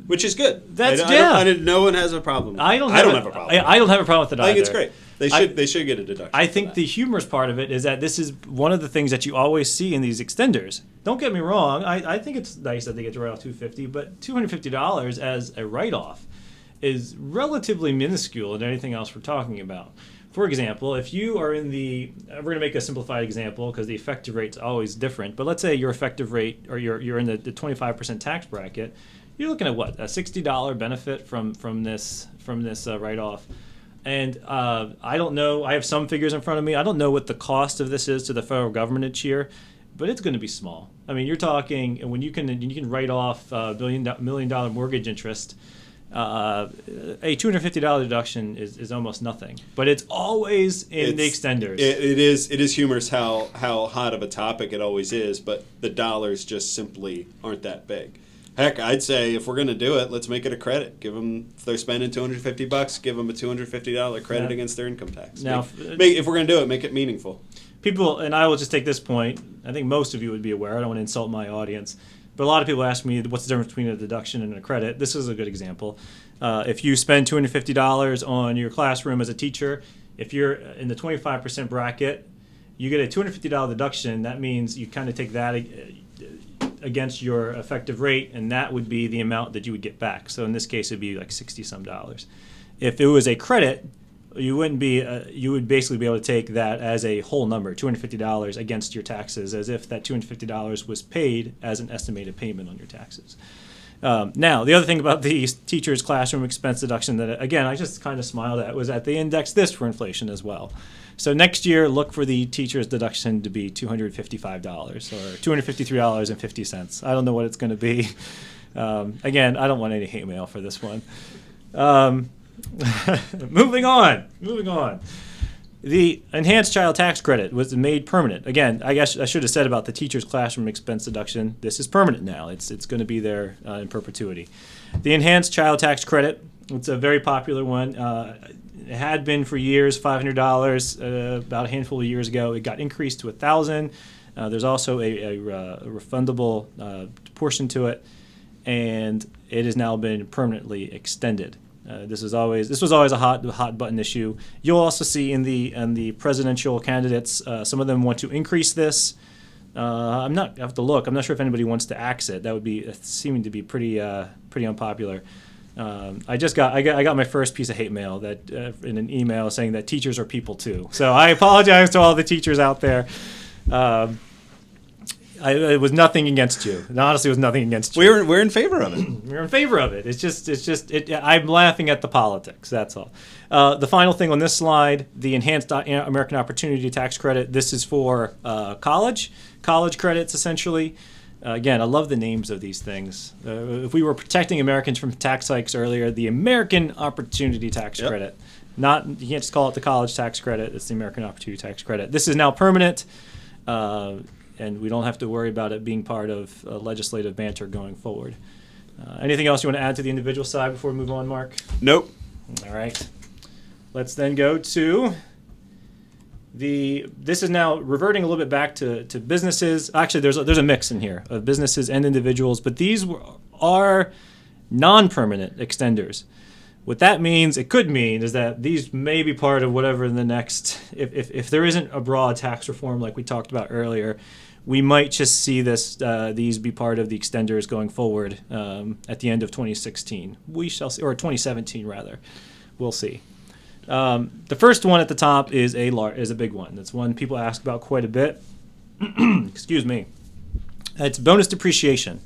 Which is good. No one has a problem. I don't have a problem. I don't have a problem with it either. I think it's great. They should get a deduction. I think the humorous part of it is that this is one of the things that you always see in these extenders. Don't get me wrong. I think it's nice that they get to write off $250, but $250 as a write-off is relatively minuscule in anything else we're talking about. For example, if you are in we're going to make a simplified example because the effective rate's always different, but let's say your effective rate, or you're in the 25% tax bracket, you're looking at what, a $60 benefit from this write-off. And I don't know. I have some figures in front of me. I don't know what the cost of this is to the federal government each year, but it's going to be small. I mean, you're talking when you can write off $1 million mortgage interest. A $250 deduction is almost nothing, but it's always in the extenders. It is humorous how hot of a topic it always is, but the dollars just simply aren't that big. Heck, I'd say if we're going to do it, let's make it a credit. Give them, if they're spending $250, give them a $250 credit against their income tax. Now, if we're going to do it, make it meaningful. People, and I will just take this point, I think most of you would be aware, I don't want to insult my audience, but a lot of people ask me what's the difference between a deduction and a credit. This is a good example. If you spend $250 on your classroom as a teacher, if you're in the 25% bracket, you get a $250 deduction. That means you kind of take that against your effective rate, and that would be the amount that you would get back. So in this case, it'd be like $60-some. If it was a credit, you would basically be able to take that as a whole number, $250 against your taxes, as if that $250 was paid as an estimated payment on your taxes. Now, the other thing about the teacher's classroom expense deduction that, again, I just kind of smiled at was that they indexed this for inflation as well. So next year, look for the teacher's deduction to be $255 or $253.50. I don't know what it's going to be. Again, I don't want any hate mail for this one. Moving on. The enhanced child tax credit was made permanent. Again, I guess I should have said about the teacher's classroom expense deduction, this is permanent now. It's going to be there in perpetuity. The enhanced child tax credit, it's a very popular one. It had been for years, $500. About a handful of years ago, it got increased to $1,000. There's also a refundable portion to it, and it has now been permanently extended. This was always a hot button issue. You'll also see in the presidential candidates, some of them want to increase this. I have to look. I'm not sure if anybody wants to axe it. That would be seeming to be pretty unpopular. I got my first piece of hate mail that in an email saying that teachers are people too. So I apologize to all the teachers out there. It was nothing against you. It honestly was nothing against you. We're in favor of it. We're in favor of it. It's just I'm laughing at the politics. That's all. The final thing on this slide, the enhanced American Opportunity Tax Credit. This is for college credits essentially. Again, I love the names of these things. If we were protecting Americans from tax hikes earlier, the American Opportunity Tax Credit. You can't just call it the college tax credit. It's the American Opportunity Tax Credit. This is now permanent. And we don't have to worry about it being part of legislative banter going forward. Anything else you want to add to the individual side before we move on, Mark? Nope. All right. Let's then go to this is now reverting a little bit back to businesses. Actually, there's a mix in here of businesses and individuals, but these are non-permanent extenders. What that means, it could mean, is that these may be part of whatever in the next, if there isn't a broad tax reform like we talked about earlier, we might just see these be part of the extenders going forward at the end of 2016. We shall see, or 2017 rather. We'll see. The first one at the top is a big one. That's one people ask about quite a bit. Excuse me. It's bonus depreciation.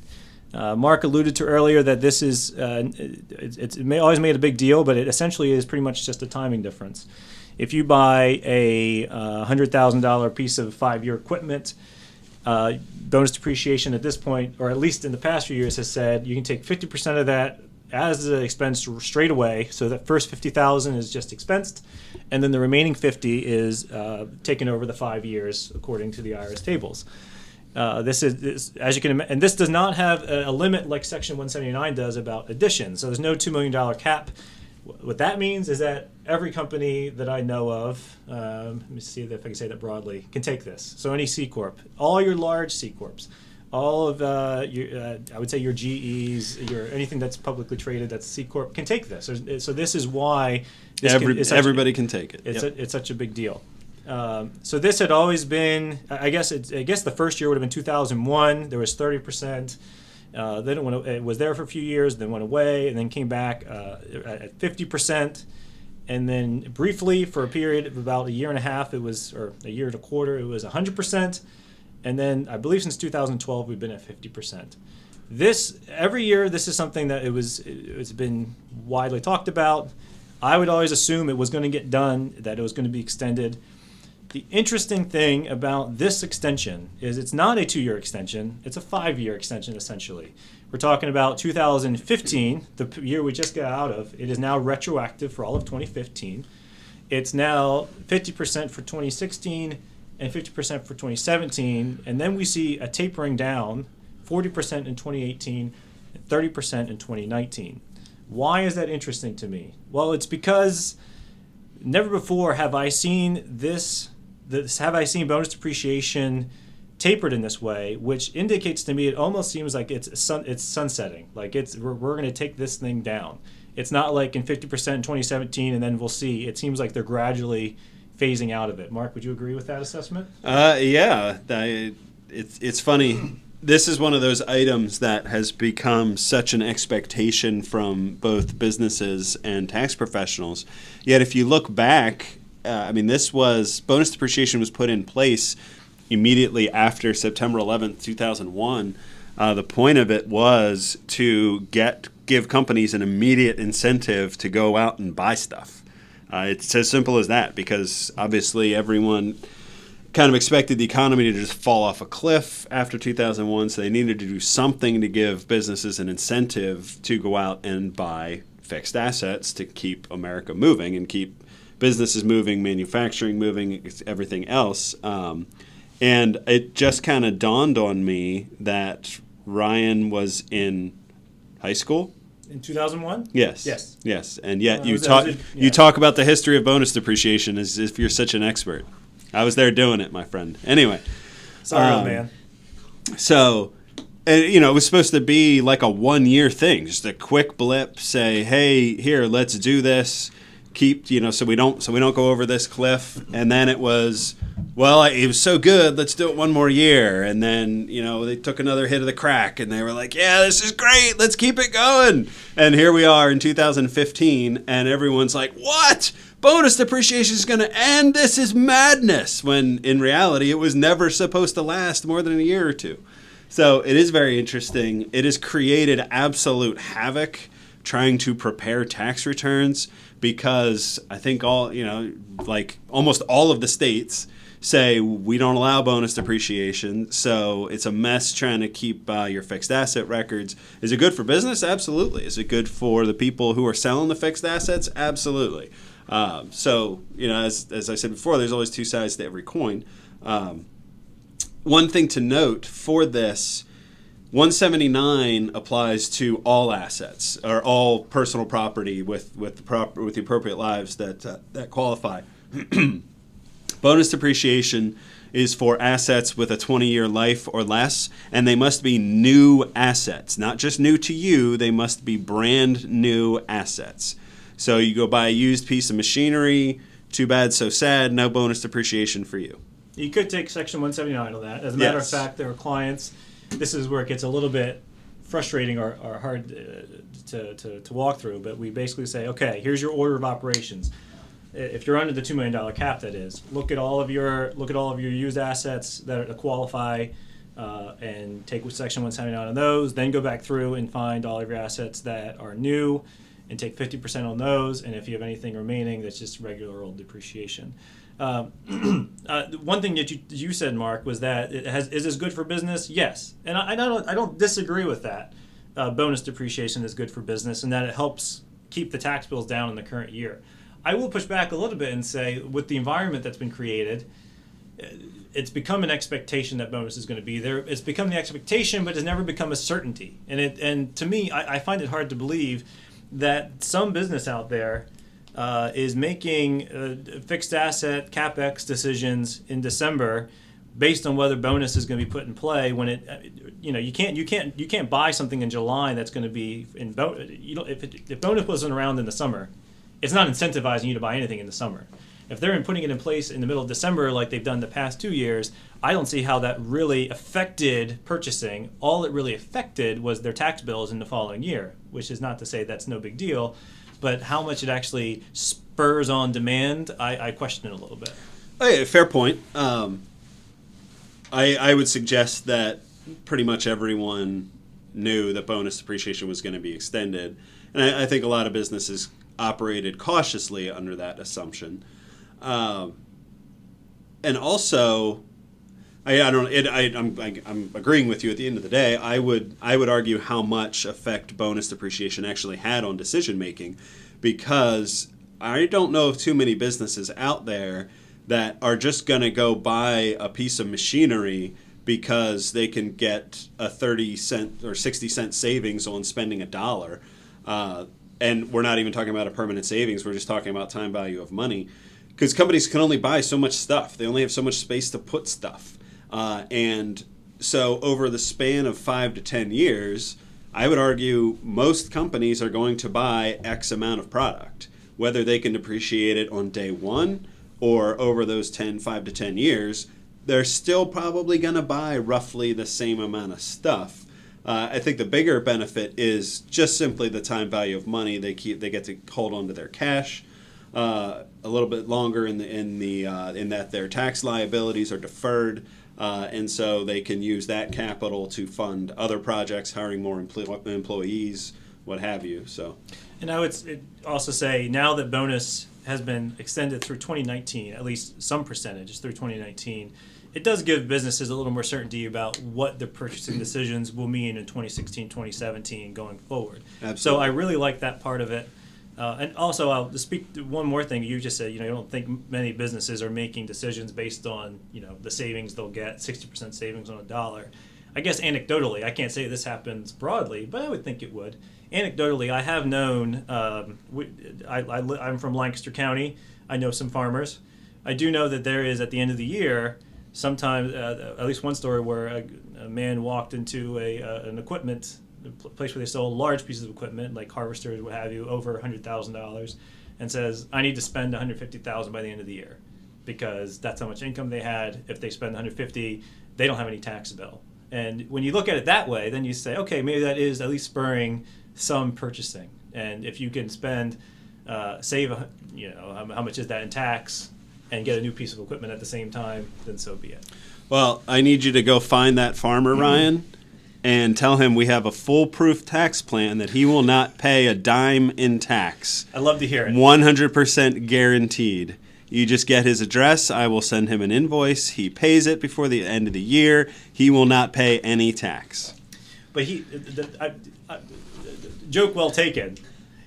Mark alluded to earlier that this is always made a big deal, but it essentially is pretty much just a timing difference. If you buy a $100,000 piece of 5-year equipment, bonus depreciation at this point, or at least in the past few years, has said you can take 50% of that as an expense straight away. So that first $50,000 is just expensed, and then the remaining 50 is taken over the 5 years according to the IRS tables. This is, as you can imagine, and this does not have a limit like Section 179 does about additions. So there's no $2 million cap. What that means is that every company that I know of, let me see if I can say that broadly, can take this. So any C Corp, all your large C Corps, all of your, I would say your GEs, anything that's publicly traded that's C Corp can take this. So this is why everybody can take it. It's such a big deal. So this had always been, I guess the first year would have been 2001. There was 30%. Then it was there for a few years, then went away, and then came back at 50%. And then briefly, for a period of about a year and a half, or a year and a quarter, it was 100%. And then I believe since 2012, we've been at 50%. Every year, this is something that it's been widely talked about. I would always assume it was going to get done, that it was going to be extended. The interesting thing about this extension is it's not a 2-year extension, it's a 5-year extension essentially. We're talking about 2015, the year we just got out of. It is now retroactive for all of 2015. It's now 50% for 2016 and 50% for 2017, and then we see a tapering down, 40% in 2018 and 30% in 2019. Why is that interesting to me? Well, it's because never before have I seen bonus depreciation tapered in this way, which indicates to me it almost seems like it's sunsetting. Like we're going to take this thing down. It's not like in 50% in 2017 and then we'll see. It seems like they're gradually phasing out of it. Mark, would you agree with that assessment? Yeah. It's funny. This is one of those items that has become such an expectation from both businesses and tax professionals. Yet if you look back, bonus depreciation was put in place immediately after September 11th, 2001. The point of it was to give companies an immediate incentive to go out and buy stuff. It's as simple as that, because obviously everyone kind of expected the economy to just fall off a cliff after 2001, so they needed to do something to give businesses an incentive to go out and buy fixed assets to keep America moving and keep businesses moving, manufacturing moving, everything else. And it just kind of dawned on me that Ryan was in high school. In 2001? Yes. And yet you talk about the history of bonus depreciation as if you're such an expert. I was there doing it, my friend. Anyway. Sorry, old man. So, it was supposed to be like a 1-year thing, just a quick blip, say, hey, here, let's do this. Keep, so we don't go over this cliff. And then it was, it was so good, let's do it one more year. And then, they took another hit of the crack and they were like, yeah, this is great, let's keep it going. And here we are in 2015 and everyone's like, what? Bonus depreciation is going to end? This is madness. When in reality, it was never supposed to last more than a year or two. So it is very interesting. It has created absolute havoc trying to prepare tax returns, because I think almost all of the states say we don't allow bonus depreciation. So it's a mess trying to keep your fixed asset records. Is it good for business? Absolutely. Is it good for the people who are selling the fixed assets? Absolutely. So, as I said before, there's always two sides to every coin. One thing to note for this, 179 applies to all assets or all personal property with the appropriate lives that qualify. Bonus depreciation is for assets with a 20-year life or less, and they must be new assets. Not just new to you, they must be brand new assets. So you go buy a used piece of machinery, too bad, so sad, no bonus depreciation for you. You could take Section 179 on that. As a matter Yes. of fact, there are clients, this is where it gets a little bit frustrating or hard to walk through, but we basically say, okay, here's your order of operations. If you're under the $2 million cap, that is, look at all of your used assets that qualify, and take Section 179 on those. Then go back through and find all of your assets that are new, and take 50% on those. And if you have anything remaining, that's just regular old depreciation. One thing that you said, Mark, was that is this good for business? Yes, and I don't disagree with that. Bonus depreciation is good for business, and that it helps keep the tax bills down in the current year. I will push back a little bit and say, with the environment that's been created, it's become an expectation that bonus is going to be there. It's become the expectation, but it's never become a certainty. And to me, I find it hard to believe that some business out there is making fixed asset CapEx decisions in December based on whether bonus is going to be put in play when you can't buy something in July that's going to be in if bonus wasn't around in the summer, it's not incentivizing you to buy anything in the summer. If they're putting it in place in the middle of December like they've done the past 2 years, I don't see how that really affected purchasing. All it really affected was their tax bills in the following year, which is not to say that's no big deal, but how much it actually spurs on demand, I question it a little bit. Hey, fair point. I would suggest that pretty much everyone knew that bonus depreciation was going to be extended, and I think a lot of businesses operated cautiously under that assumption. And also, I'm agreeing with you. At the end of the day, I would argue how much effect bonus depreciation actually had on decision making, because I don't know of too many businesses out there that are just going to go buy a piece of machinery because they can get a 30-cent or 60-cent savings on spending $1. And we're not even talking about a permanent savings. We're just talking about time value of money. Because companies can only buy so much stuff. They only have so much space to put stuff. And so over the span of 5 to 10 years, I would argue most companies are going to buy X amount of product. Whether they can depreciate it on day one or over those 5 to 10 years, they're still probably going to buy roughly the same amount of stuff. I think the bigger benefit is just simply the time value of money. They get to hold on to their cash a little bit longer in that their tax liabilities are deferred, and so they can use that capital to fund other projects, hiring more employees, what have you. So, and I would also say now that bonus has been extended through 2019, at least some percentage through 2019. It does give businesses a little more certainty about what their purchasing decisions will mean in 2016, 2017 going forward. Absolutely. So I really like that part of it. And also, I'll just speak to one more thing. You just said, I don't think many businesses are making decisions based on, the savings they'll get, 60% savings on $1. I guess anecdotally, I can't say this happens broadly, but I would think it would. Anecdotally, I have known, I'm from Lancaster County. I know some farmers. I do know that there is, at the end of the year, sometimes, at least one story where a man walked into an equipment place where they sold large pieces of equipment, like harvesters, what have you, over $100,000, and says, I need to spend $150,000 by the end of the year, because that's how much income they had. If they spend $150,000, they don't have any tax bill. And when you look at it that way, then you say, okay, maybe that is at least spurring some purchasing. And if you can save, how much is that in tax, and get a new piece of equipment at the same time, then so be it. Well, I need you to go find that farmer, Ryan, and tell him we have a foolproof tax plan that he will not pay a dime in tax. I'd love to hear it. 100% guaranteed. You just get his address. I will send him an invoice. He pays it before the end of the year. He will not pay any tax. But joke well taken.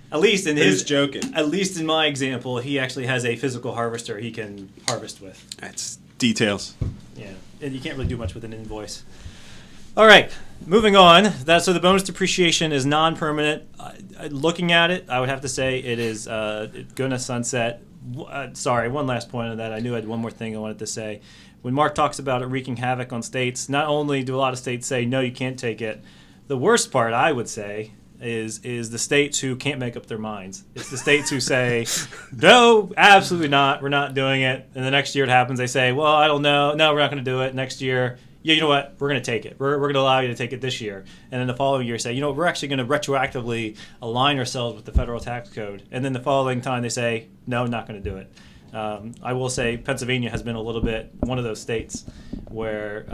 At least in my example, he actually has a physical harvester he can harvest with. That's details. Yeah, and you can't really do much with an invoice. All right, moving on. So the bonus depreciation is non-permanent. Looking at it, I would have to say it is going to sunset. Sorry, one last point on that. I knew I had one more thing I wanted to say. When Mark talks about it wreaking havoc on states, not only do a lot of states say, no, you can't take it, the worst part, I would say, is the states who can't make up their minds. It's the states who say, no, absolutely not, we're not doing it. And the next year it happens, they say, well, I don't know, no, we're not going to do it. Next year, yeah, you know what, we're going to take it. We're going to allow you to take it this year. And then the following year say, you know what, we're actually going to retroactively align ourselves with the federal tax code. And then the following time they say, no, not going to do it. I will say Pennsylvania has been a little bit one of those states where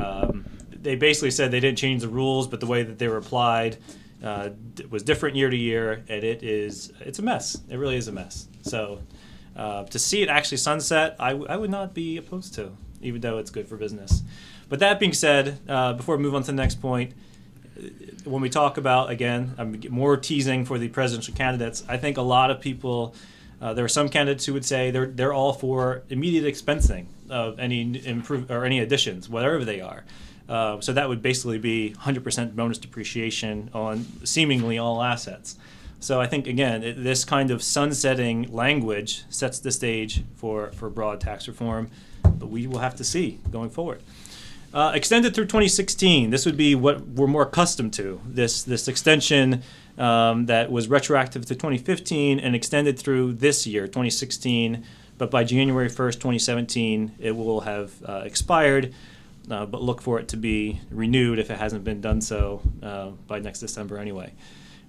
they basically said they didn't change the rules, but the way that they were applied was different year to year, and it's a mess. It really is a mess. So to see it actually sunset, I would not be opposed to, even though it's good for business. But that being said, before we move on to the next point, when we talk about, again, I'm more teasing for the presidential candidates, I think a lot of people, there are some candidates who would say they're all for immediate expensing of any any additions, whatever they are. So that would basically be 100% bonus depreciation on seemingly all assets. So I think, again, this kind of sunsetting language sets the stage for broad tax reform, but we will have to see going forward. Extended through 2016, this would be what we're more accustomed to, this extension that was retroactive to 2015 and extended through this year, 2016, but by January 1st, 2017, it will have expired, but look for it to be renewed if it hasn't been done so by next December anyway.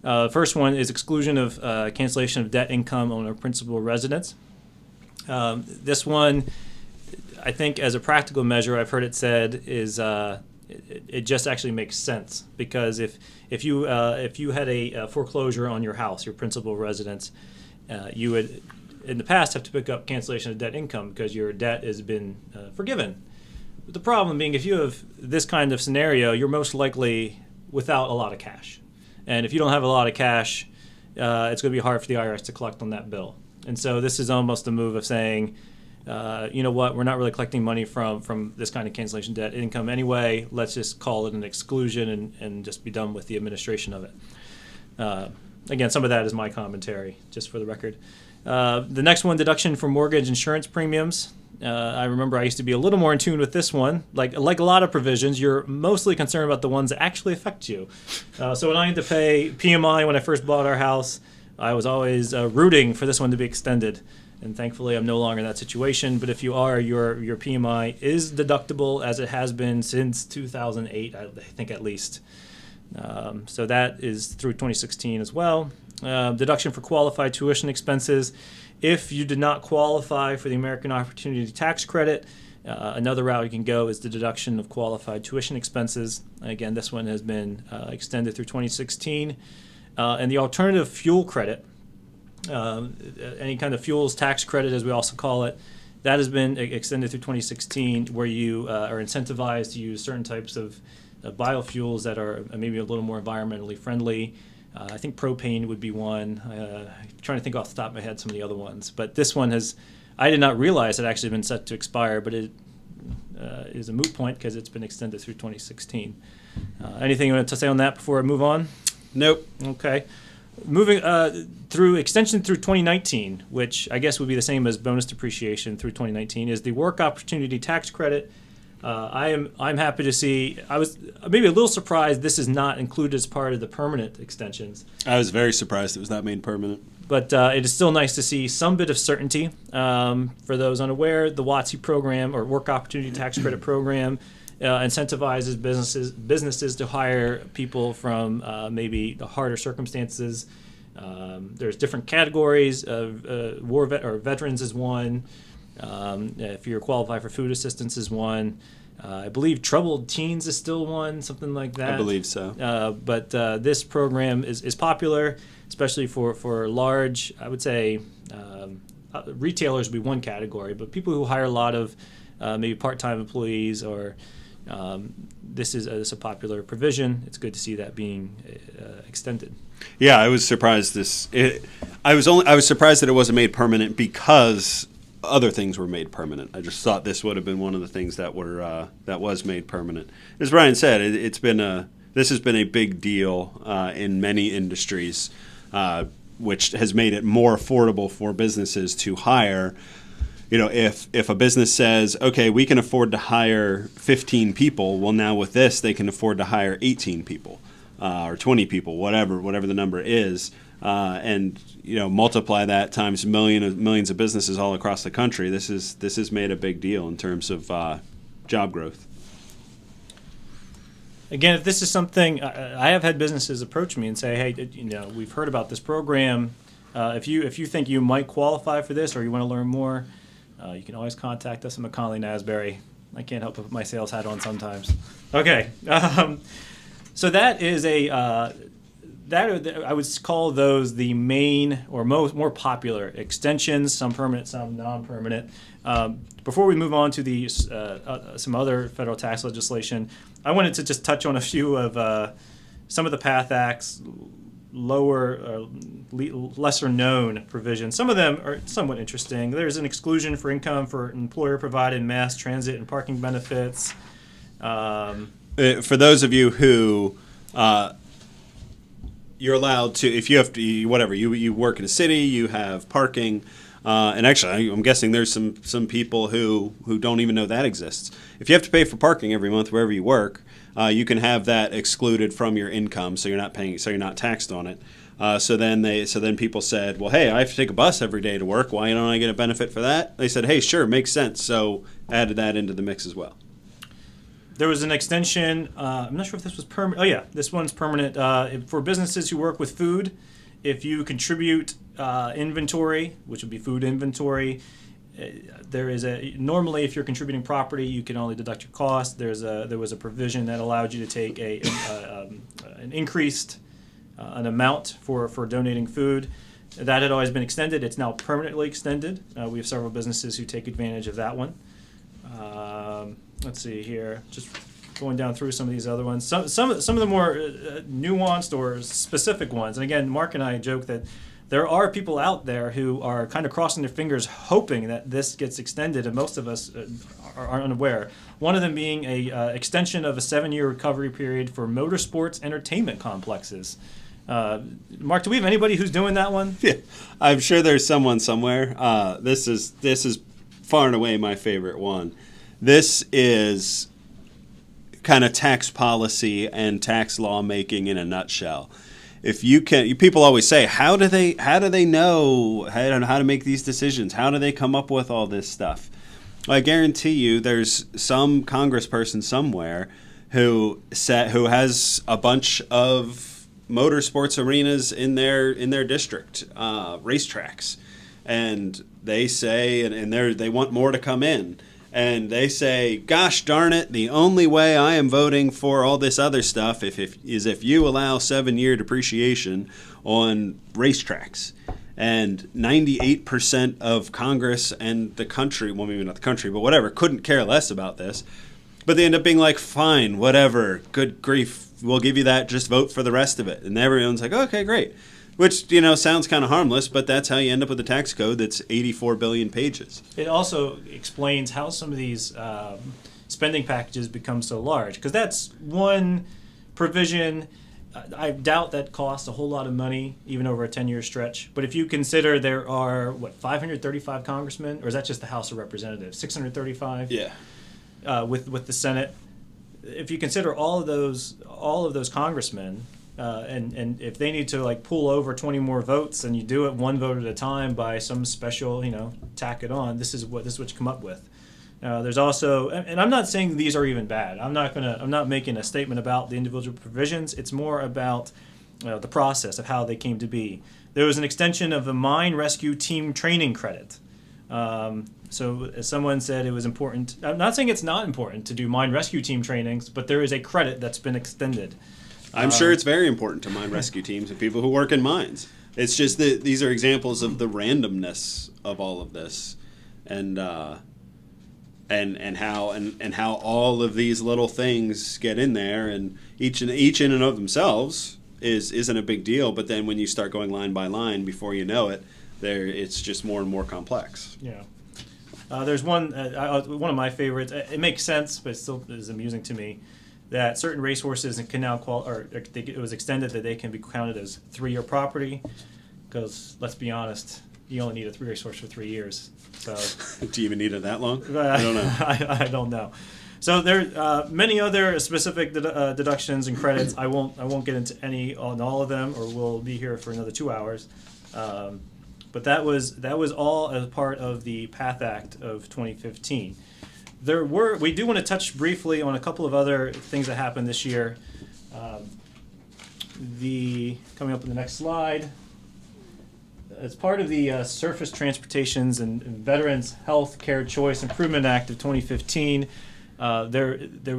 First one is exclusion of cancellation of debt income on a principal residence. This one, I think, as a practical measure, I've heard it said is it just actually makes sense, because if you had a foreclosure on your house, your principal residence, you would in the past have to pick up cancellation of debt income because your debt has been forgiven. But the problem being, if you have this kind of scenario, you're most likely without a lot of cash, and if you don't have a lot of cash, it's going to be hard for the IRS to collect on that bill. And so this is almost a move of saying, you know what, we're not really collecting money from this kind of cancellation debt income anyway. Let's just call it an exclusion and just be done with the administration of it. Again, some of that is my commentary, just for the record. The next one, deduction for mortgage insurance premiums. I remember I used to be a little more in tune with this one. Like a lot of provisions, you're mostly concerned about the ones that actually affect you. So when I had to pay PMI when I first bought our house, I was always rooting for this one to be extended. And thankfully, I'm no longer in that situation. But if you are, your PMI is deductible, as it has been since 2008, I think at least. So that is through 2016 as well. Deduction for qualified tuition expenses. If you did not qualify for the American Opportunity Tax Credit, another route you can go is the deduction of qualified tuition expenses. Again, this one has been extended through 2016. And the alternative fuel credit, any kind of fuels tax credit, as we also call it, that has been extended through 2016, where you are incentivized to use certain types of biofuels that are maybe a little more environmentally friendly. I think propane would be one. I'm trying to think off the top of my head some of the other ones. But this one I did not realize it actually been set to expire, but it is a moot point because it's been extended through 2016. Anything you want to say on that before I move on? Nope. Okay. Moving through extension through 2019, which I guess would be the same as bonus depreciation through 2019, is the work opportunity tax credit. I'm happy to see. I was maybe a little surprised this is not included as part of the permanent extensions. I was very surprised it was not made permanent. But it is still nice to see some bit of certainty. For those unaware, the WOTC program, or Work Opportunity Tax Credit Program, incentivizes businesses to hire people from maybe the harder circumstances. There's different categories. War veterans is one. If you're qualified for food assistance is one. I believe troubled teens is still one, something like that. I believe so. But this program is popular, especially for large, I would say, retailers would be one category, but people who hire a lot of maybe part-time employees, or this is a popular provision. It's good to see that being extended. Yeah, I was surprised. I was surprised that it wasn't made permanent because other things were made permanent. I just thought this would have been one of the things that was made permanent. As Brian said, this has been a big deal in many industries. which has made it more affordable for businesses to hire. If a business says, okay, we can afford to hire 15 people, well, now with this, they can afford to hire 18 people or 20 people, whatever the number is, and multiply that times millions of businesses all across the country. This has made a big deal in terms of job growth. Again, if this is something, I have had businesses approach me and say, hey, we've heard about this program. If you think you might qualify for this or you want to learn more, you can always contact us at McKonly Asbury. I can't help but put my sales hat on sometimes. Okay, so that is I would call those the main or more popular extensions. Some permanent, some non-permanent. Before we move on to some other federal tax legislation, I wanted to just touch on a few of some of the PATH Act's lesser known provisions. Some of them are somewhat interesting. There's an exclusion for income for employer-provided mass transit and parking benefits. For those of you who you're allowed to, if you have to, you work in a city, you have parking. And actually, I'm guessing there's some people who don't even know that exists. If you have to pay for parking every month wherever you work, you can have that excluded from your income, so you're not paying, so you're not taxed on it. So then people said, well, hey, I have to take a bus every day to work. Why don't I get a benefit for that? They said, hey, sure, makes sense. So added that into the mix as well. There was an extension. I'm not sure if this was permanent. Oh, yeah, this one's permanent. For businesses who work with food, if you contribute inventory, which would be food inventory, there is normally if you're contributing property, you can only deduct your cost. There was a provision that allowed you to take an increased an amount for donating food. That had always been extended. It's now permanently extended. We have several businesses who take advantage of that one. Let's see here. Just going down through some of these other ones. Some of the more nuanced or specific ones. And again, Mark and I joke that there are people out there who are kind of crossing their fingers hoping that this gets extended, and most of us are unaware. One of them being a extension of a 7-year recovery period for motorsports entertainment complexes. Mark, do we have anybody who's doing that one? Yeah, I'm sure there's someone somewhere. This is far and away my favorite one. This is kind of tax policy and tax lawmaking in a nutshell. If you can, people always say, how do they know how to make these decisions? How do they come up with all this stuff? I guarantee you, there's some congressperson somewhere who has a bunch of motorsports arenas in their district, racetracks, and they say, and they want more to come in. And they say, gosh darn it, the only way I am voting for all this other stuff is if you allow 7-year depreciation on racetracks. And 98% of Congress and the country, well, maybe not the country, but whatever, couldn't care less about this. But they end up being like, fine, whatever, good grief, we'll give you that, just vote for the rest of it. And everyone's like, okay, great. Which, sounds kind of harmless, but that's how you end up with a tax code that's 84 billion pages. It also explains how some of these spending packages become so large, because that's one provision. I doubt that costs a whole lot of money, even over a 10-year stretch. But if you consider there are, 535 congressmen? Or is that just the House of Representatives? 635? Yeah. With the Senate. If you consider all of those congressmen, and if they need to pull over 20 more votes, and you do it one vote at a time by some special, tack it on. This is what you come up with. There's also, and I'm not saying these are even bad. I'm not making a statement about the individual provisions. It's more about the process of how they came to be. There was an extension of the mine rescue team training credit. So as someone said, it was important. I'm not saying it's not important to do mine rescue team trainings, but there is a credit that's been extended. I'm sure it's very important to mine rescue teams and people who work in mines. It's just that these are examples of the randomness of all of this, and how all of these little things get in there, and each in and of themselves isn't a big deal. But then when you start going line by line, before you know it, it's just more and more complex. Yeah. There's one of my favorites. It makes sense, but it still is amusing to me. That certain racehorses can now it was extended that they can be counted as 3-year property. because let's be honest, you only need a 3-resource for 3 years. So Do you even need it that long? I don't know. I don't know. So there are many other specific deductions and credits. I won't get into any on all of them, or we'll be here for another 2 hours. But that was all as part of the PATH Act of 2015. We do want to touch briefly on a couple of other things that happened this year. Coming up in the next slide, as part of the Surface Transportations and Veterans Health Care Choice Improvement Act of 2015, it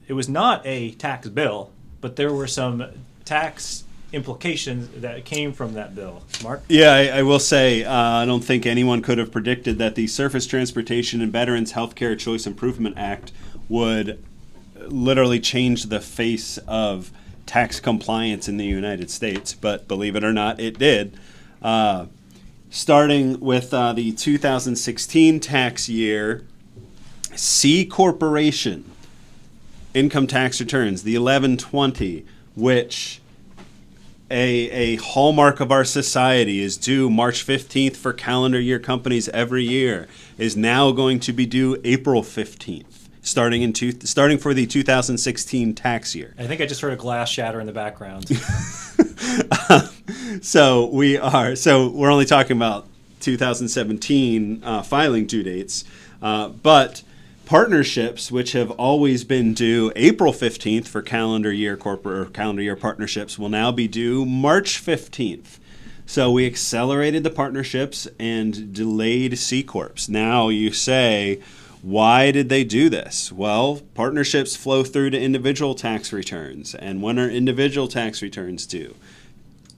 was not a tax bill, but there were some tax implications that came from that bill. Mark? Yeah, I will say I don't think anyone could have predicted that the Surface Transportation and Veterans Healthcare Choice Improvement Act would literally change the face of tax compliance in the United States. But believe it or not, it did. Starting with the 2016 tax year, C Corporation income tax returns, the 1120, which a hallmark of our society is due March 15th for calendar year companies every year, is now going to be due April 15th, starting for the 2016 tax year. I think I just heard a glass shatter in the background. So we're only talking about 2017 filing due dates, but partnerships, which have always been due April 15th for calendar year corporate or calendar year partnerships, will now be due March 15th. So we accelerated the partnerships and delayed C Corps. Now you say, why did they do this? Well, partnerships flow through to individual tax returns. And when are individual tax returns due?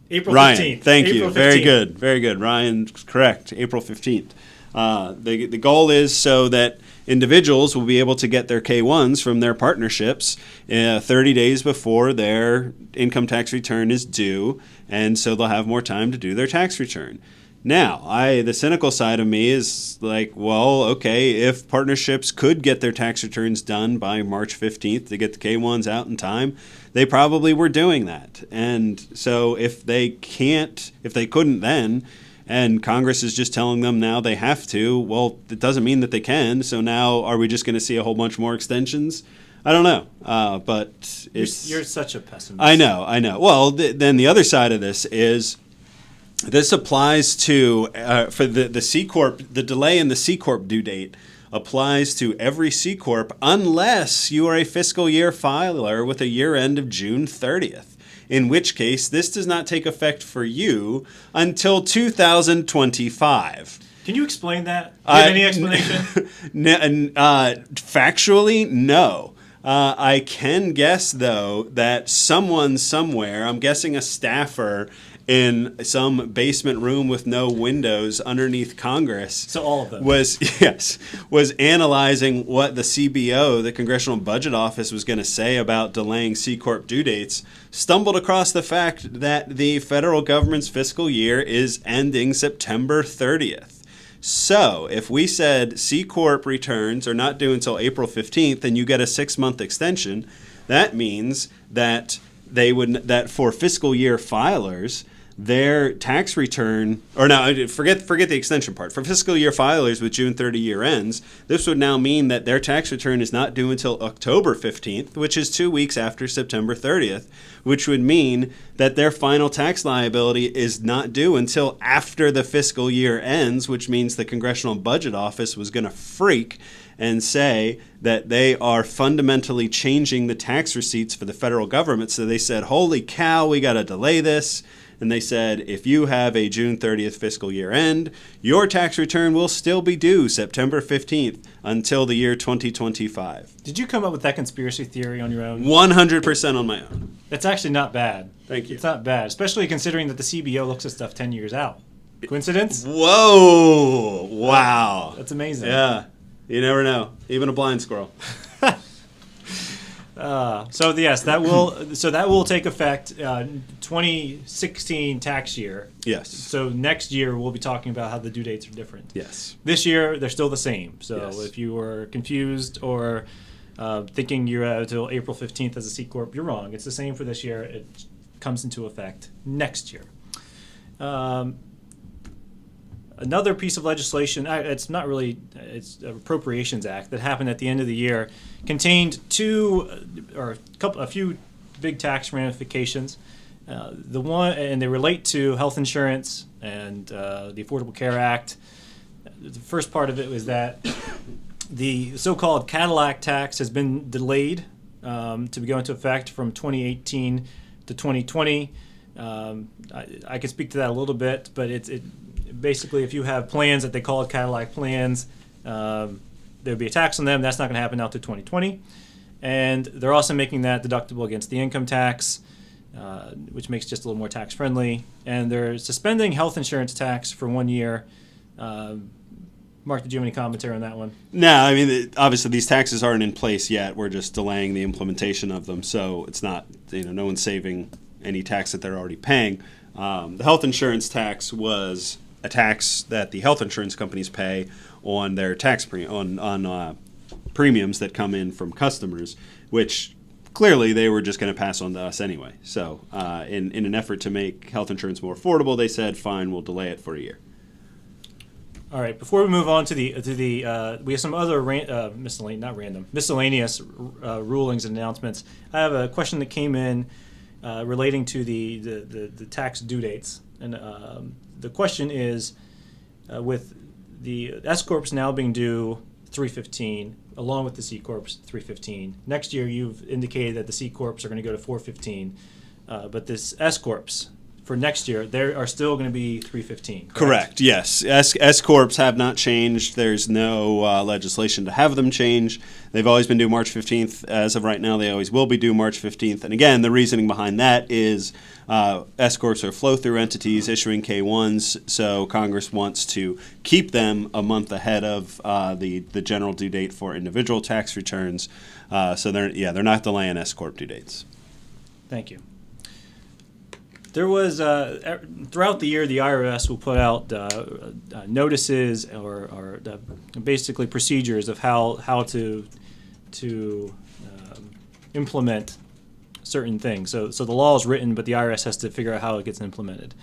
April 15th. Ryan, thank you. April 15th. Very good. Very good. Ryan's correct. April 15th. The goal is so that individuals will be able to get their K-1s from their partnerships 30 days before their income tax return is due, and so they'll have more time to do their tax return. Now, the cynical side of me is like, well, okay, if partnerships could get their tax returns done by March 15th to get the K-1s out in time, they probably were doing that. And so if they couldn't then, and Congress is just telling them now they have to, well, it doesn't mean that they can. So now are we just going to see a whole bunch more extensions? I don't know. But You're such a pessimist. I know. Well, then the other side of this is this applies to, for the C Corp, the delay in the C Corp due date applies to every C Corp unless you are a fiscal year filer with a year end of June 30th. In which case, this does not take effect for you until 2025. Can you explain that? Do you have any explanation? Factually, no. I can guess, though, that someone somewhere, I'm guessing a staffer in some basement room with no windows underneath Congress. So all of them. Was analyzing what the CBO, the Congressional Budget Office, was going to say about delaying C Corp due dates, stumbled across the fact that the federal government's fiscal year is ending September 30th. So if we said C Corp returns are not due until April 15th and you get a 6-month extension, that means that that for fiscal year filers, their tax return, or no, forget the extension part. For fiscal year filers with June 30 year ends, this would now mean that their tax return is not due until October 15th, which is 2 weeks after September 30th, which would mean that their final tax liability is not due until after the fiscal year ends, which means the Congressional Budget Office was going to freak and say that they are fundamentally changing the tax receipts for the federal government. So they said, holy cow, we got to delay this. And they said, if you have a June 30th fiscal year end, your tax return will still be due September 15th until the year 2025. Did you come up with that conspiracy theory on your own? 100% on my own. That's actually not bad. Thank you. It's not bad, especially considering that the CBO looks at stuff 10 years out. Coincidence? Whoa. Wow. That's amazing. Yeah. You never know. Even a blind squirrel. So yes, that will take effect 2016 tax year. Yes. So next year we'll be talking about how the due dates are different. Yes. This year they're still the same. So Yes. if you were confused or thinking you're until April 15th as a C Corp, you're wrong. It's the same for this year. It comes into effect next year. Another piece of legislation, it's not really, it's an Appropriations Act that happened at the end of the year, contained a few big tax ramifications. And they relate to health insurance and the Affordable Care Act. The first part of it was that the so-called Cadillac tax has been delayed to go into effect from 2018 to 2020. I can speak to that a little bit, but it basically, if you have plans that they call Cadillac plans, there would be a tax on them. That's not going to happen now to 2020. And they're also making that deductible against the income tax, which makes it just a little more tax friendly. And they're suspending health insurance tax for 1 year. Mark, did you have any commentary on that one? No, I mean, obviously these taxes aren't in place yet. We're just delaying the implementation of them. So it's not, no one's saving any tax that they're already paying. The health insurance tax was a tax that the health insurance companies pay on their on premiums that come in from customers, which clearly they were just going to pass on to us anyway. So in an effort to make health insurance more affordable, they said, fine, we'll delay it for a year. All right. Before we move on to the we have some other miscellaneous rulings and announcements. I have a question that came in relating to the tax due dates, and the question is, with the S corps now being due 3/15, along with the C corps 3/15. Next year, you've indicated that the C corps are going to go to 4/15, but this S corps for next year, they are still going to be 3/15. Correct. Yes. S corps have not changed. There's no legislation to have them change. They've always been due March 15th. As of right now, they always will be due March 15th. And again, the reasoning behind that is S corps are flow-through entities issuing K-1s, so Congress wants to keep them a month ahead of the general due date for individual tax returns. So they're not delaying S corp due dates. Thank you. There was throughout the year, the IRS will put out notices or basically procedures of how to implement certain things. So the law is written, but the IRS has to figure out how it gets implemented.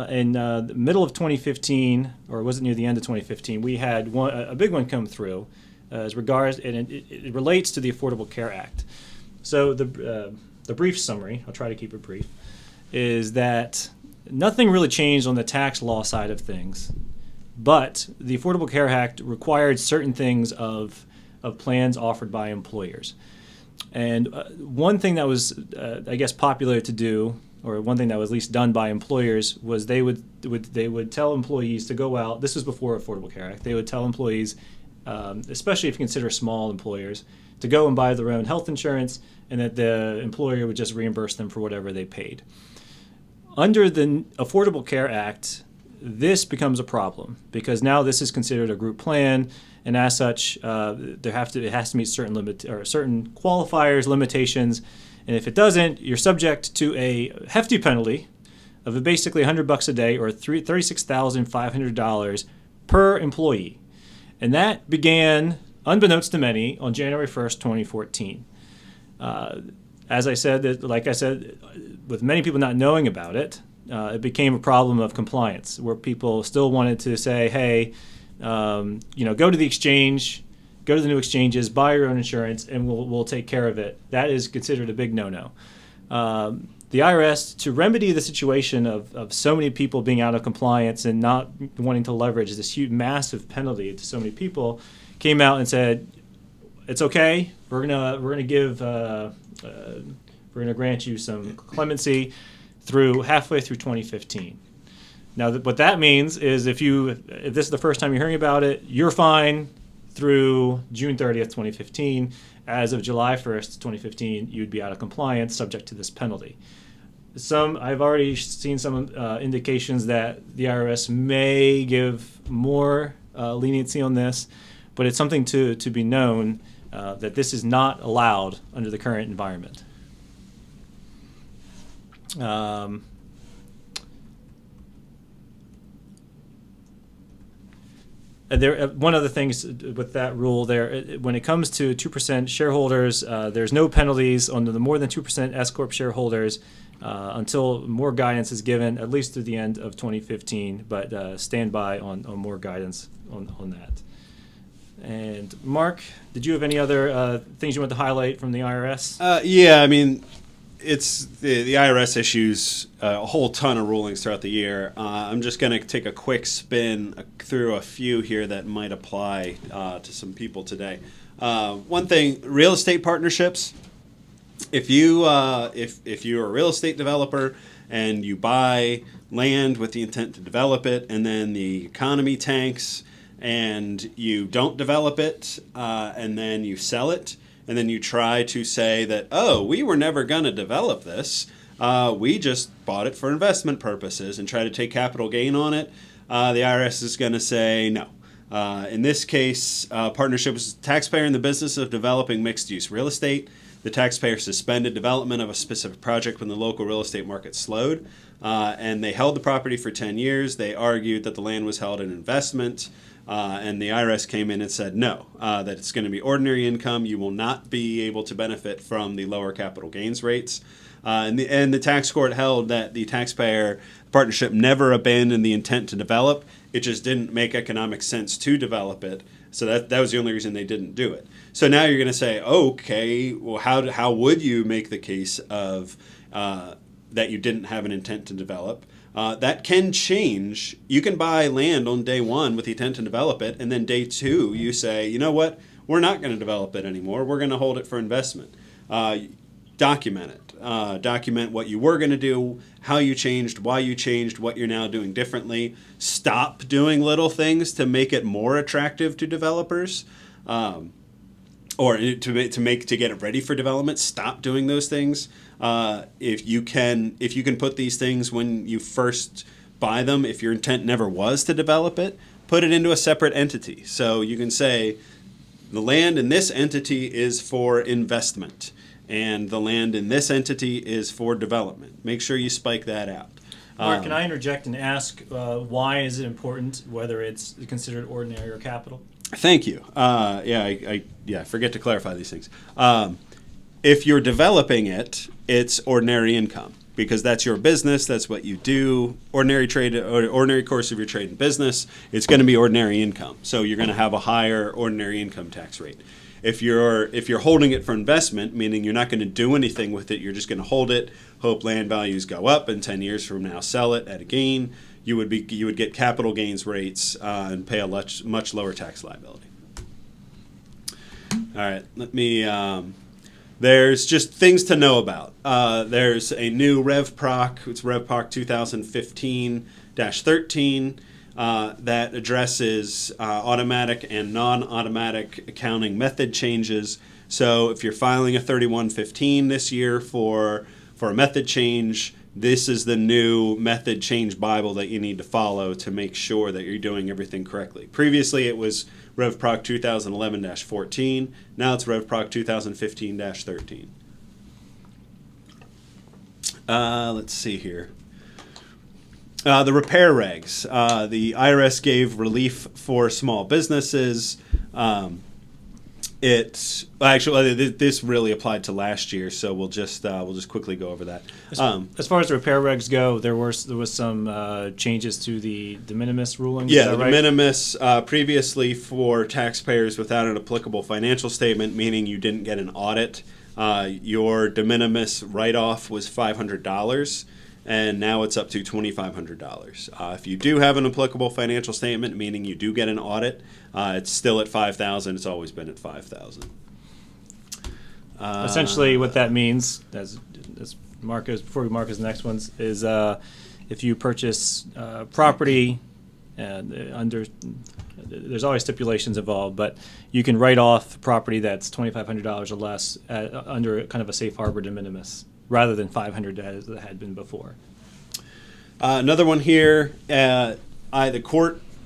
In the middle of 2015, or was it near the end of 2015, we had a big one come through as regards, and it relates to the Affordable Care Act. So the brief summary, I'll try to keep it brief, is that nothing really changed on the tax law side of things, but the Affordable Care Act required certain things of plans offered by employers. And one thing that was, I guess, popular to do, or one thing that was at least done by employers, was they would tell employees to go out. This was before Affordable Care Act. They would tell employees, especially if you consider small employers, to go and buy their own health insurance, and that the employer would just reimburse them for whatever they paid. Under the Affordable Care Act, this becomes a problem because now this is considered a group plan, and as such, it has to meet certain certain qualifiers, limitations, and if it doesn't, you're subject to a hefty penalty of basically $100 a day or $36,500 per employee, and that began, unbeknownst to many, on January 1st, 2014. As I said, with many people not knowing about it, it became a problem of compliance, where people still wanted to say, "Hey, go to the exchange, go to the new exchanges, buy your own insurance, and we'll take care of it." That is considered a big no-no. The IRS, to remedy the situation of so many people being out of compliance and not wanting to leverage this huge, massive penalty to so many people, came out and said, "It's okay. We're gonna grant you some clemency halfway through 2015." Now, what that means is if this is the first time you're hearing about it, you're fine through June 30th, 2015. As of July 1st, 2015, you'd be out of compliance, subject to this penalty. I've already seen some indications that the IRS may give more leniency on this, but it's something to be known that this is not allowed under the current environment. One of the things with that rule there, when it comes to 2% shareholders, there's no penalties on the more than 2% S corp shareholders, until more guidance is given, at least through the end of 2015, but stand by on more guidance on that. And Mark, did you have any other things you want to highlight from the IRS? Yeah, I mean, it's the IRS issues a whole ton of rulings throughout the year. I'm just going to take a quick spin through a few here that might apply to some people today. One thing, real estate partnerships. If you if you're a real estate developer and you buy land with the intent to develop it, and then the economy tanks and you don't develop it, and then you sell it, and then you try to say that, oh, we were never going to develop this, we just bought it for investment purposes, and try to take capital gain on it, the IRS is going to say no. In this case, partnership was a taxpayer in the business of developing mixed-use real estate. The taxpayer suspended development of a specific project when the local real estate market slowed, and they held the property for 10 years. They argued that the land was held in investment, and the IRS came in and said no, that it's going to be ordinary income. You will not be able to benefit from the lower capital gains rates. And the tax court held that the taxpayer partnership never abandoned the intent to develop. It just didn't make economic sense to develop it. So that was the only reason they didn't do it. So now you're going to say, okay, well, how would you make the case of that you didn't have an intent to develop? That can change. You can buy land on day one with the intent to develop it, and then day two you say, you know what, we're not going to develop it anymore. We're going to hold it for investment. Document it. Document what you were going to do, how you changed, why you changed, what you're now doing differently. Stop doing little things to make it more attractive to developers, or to get it ready for development. Stop doing those things. If you can put these things when you first buy them, if your intent never was to develop it, put it into a separate entity. So you can say the land in this entity is for investment, and the land in this entity is for development. Make sure you spike that out. Mark, can I interject and ask why is it important whether it's considered ordinary or capital? Thank you. I forget to clarify these things. If you're developing it, it's ordinary income because that's your business. That's what you do. Ordinary trade, or ordinary course of your trade and business. It's going to be ordinary income. So you're going to have a higher ordinary income tax rate. If you're holding it for investment, meaning you're not going to do anything with it, you're just going to hold it, hope land values go up, and 10 years from now sell it at a gain, you would get capital gains rates and pay a much lower tax liability. All right, let me. There's just things to know about. There's a new RevProc. It's RevProc 2015-13. That addresses automatic and non-automatic accounting method changes. So if you're filing a 3115 this year for a method change, this is the new method change Bible that you need to follow to make sure that you're doing everything correctly. Previously it was RevProc 2011-14. Now it's RevProc 2015-13. Let's see here. The repair regs. The IRS gave relief for small businesses. This really applied to last year, so we'll just quickly go over that. As far as the repair regs go, there was some changes to the de minimis ruling. Yeah, the de minimis previously for taxpayers without an applicable financial statement, meaning you didn't get an audit. Your de minimis write-off was $500. And now it's up to $2,500. If you do have an applicable financial statement, meaning you do get an audit, it's still at $5,000. It's always been at $5,000. Essentially, what that means, as Marcus, before we mark his next ones, is if you purchase property, there's always stipulations involved, but you can write off property that's $2,500 or less under kind of a safe harbor de minimis, rather than $500 as it had been before. Another one here, the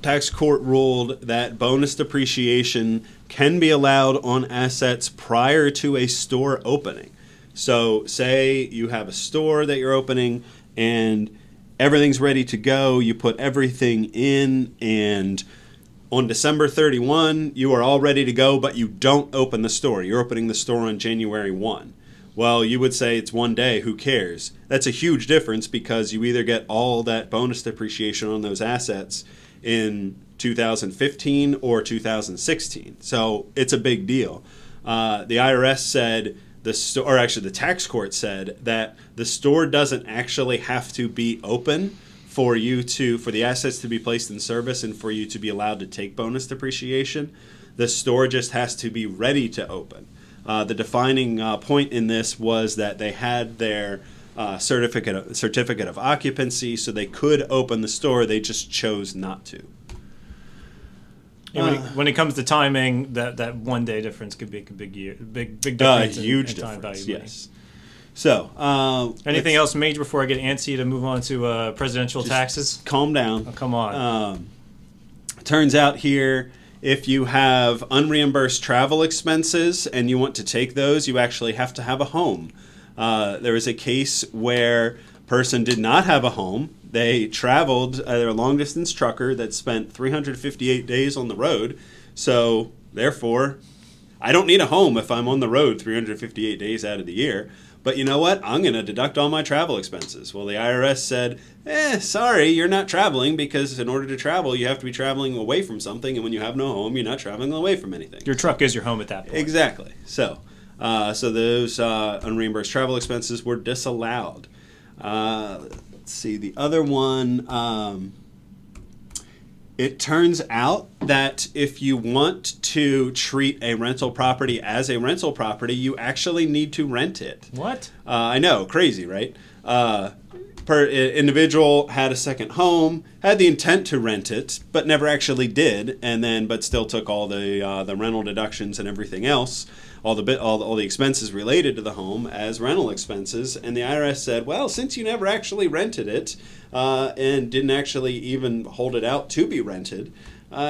tax court ruled that bonus depreciation can be allowed on assets prior to a store opening. So say you have a store that you're opening and everything's ready to go, you put everything in, and on December 31, you are all ready to go, but you don't open the store. You're opening the store on January 1. Well, you would say it's 1 day, who cares? That's a huge difference because you either get all that bonus depreciation on those assets in 2015 or 2016. So it's a big deal. The IRS said, the tax court said that the store doesn't actually have to be open for the assets to be placed in service and for you to be allowed to take bonus depreciation. The store just has to be ready to open. The defining point in this was that they had their certificate of occupancy, so they could open the store. They just chose not to. When it comes to timing, that 1 day difference could be a big difference. Huge in time difference. value. Yes. So, anything else major before I get antsy to move on to presidential taxes? Calm down. Oh, come on. Turns out here, if you have unreimbursed travel expenses and you want to take those, you actually have to have a home. There was a case where a person did not have a home. They traveled, they're a long-distance trucker that spent 358 days on the road. So, therefore, I don't need a home if I'm on the road 358 days out of the year. But you know what? I'm going to deduct all my travel expenses. Well, the IRS said, sorry, you're not traveling because in order to travel, you have to be traveling away from something. And when you have no home, you're not traveling away from anything. Your truck is your home at that point. Exactly. So those unreimbursed travel expenses were disallowed. Let's see. The other one, it turns out that if you want to treat a rental property as a rental property, you actually need to rent it. What? I know, crazy, right? Individual had a second home, had the intent to rent it, but never actually did, but still took all the rental deductions and everything else, all the expenses related to the home as rental expenses. And the IRS said, well, since you never actually rented it and didn't actually even hold it out to be rented,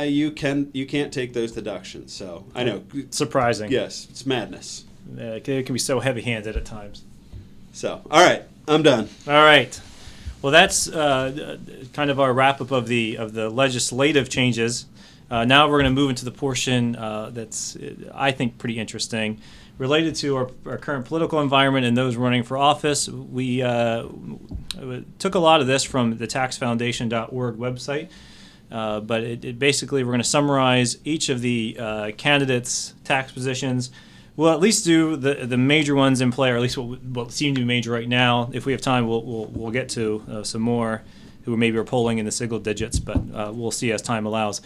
you can't take those deductions. So I know, surprising. Yes, it's madness. It can be so heavy-handed at times. So, all right, I'm done. All right. Well, that's kind of our wrap-up of the legislative changes. Now we're going to move into the portion that's, I think, pretty interesting. Related to our current political environment and those running for office, we took a lot of this from the taxfoundation.org website. But it basically, we're going to summarize each of the candidates' tax positions. We'll at least do the major ones in play, or at least what seem to be major right now. If we have time, we'll get to some more who maybe are polling in the single digits, but we'll see as time allows.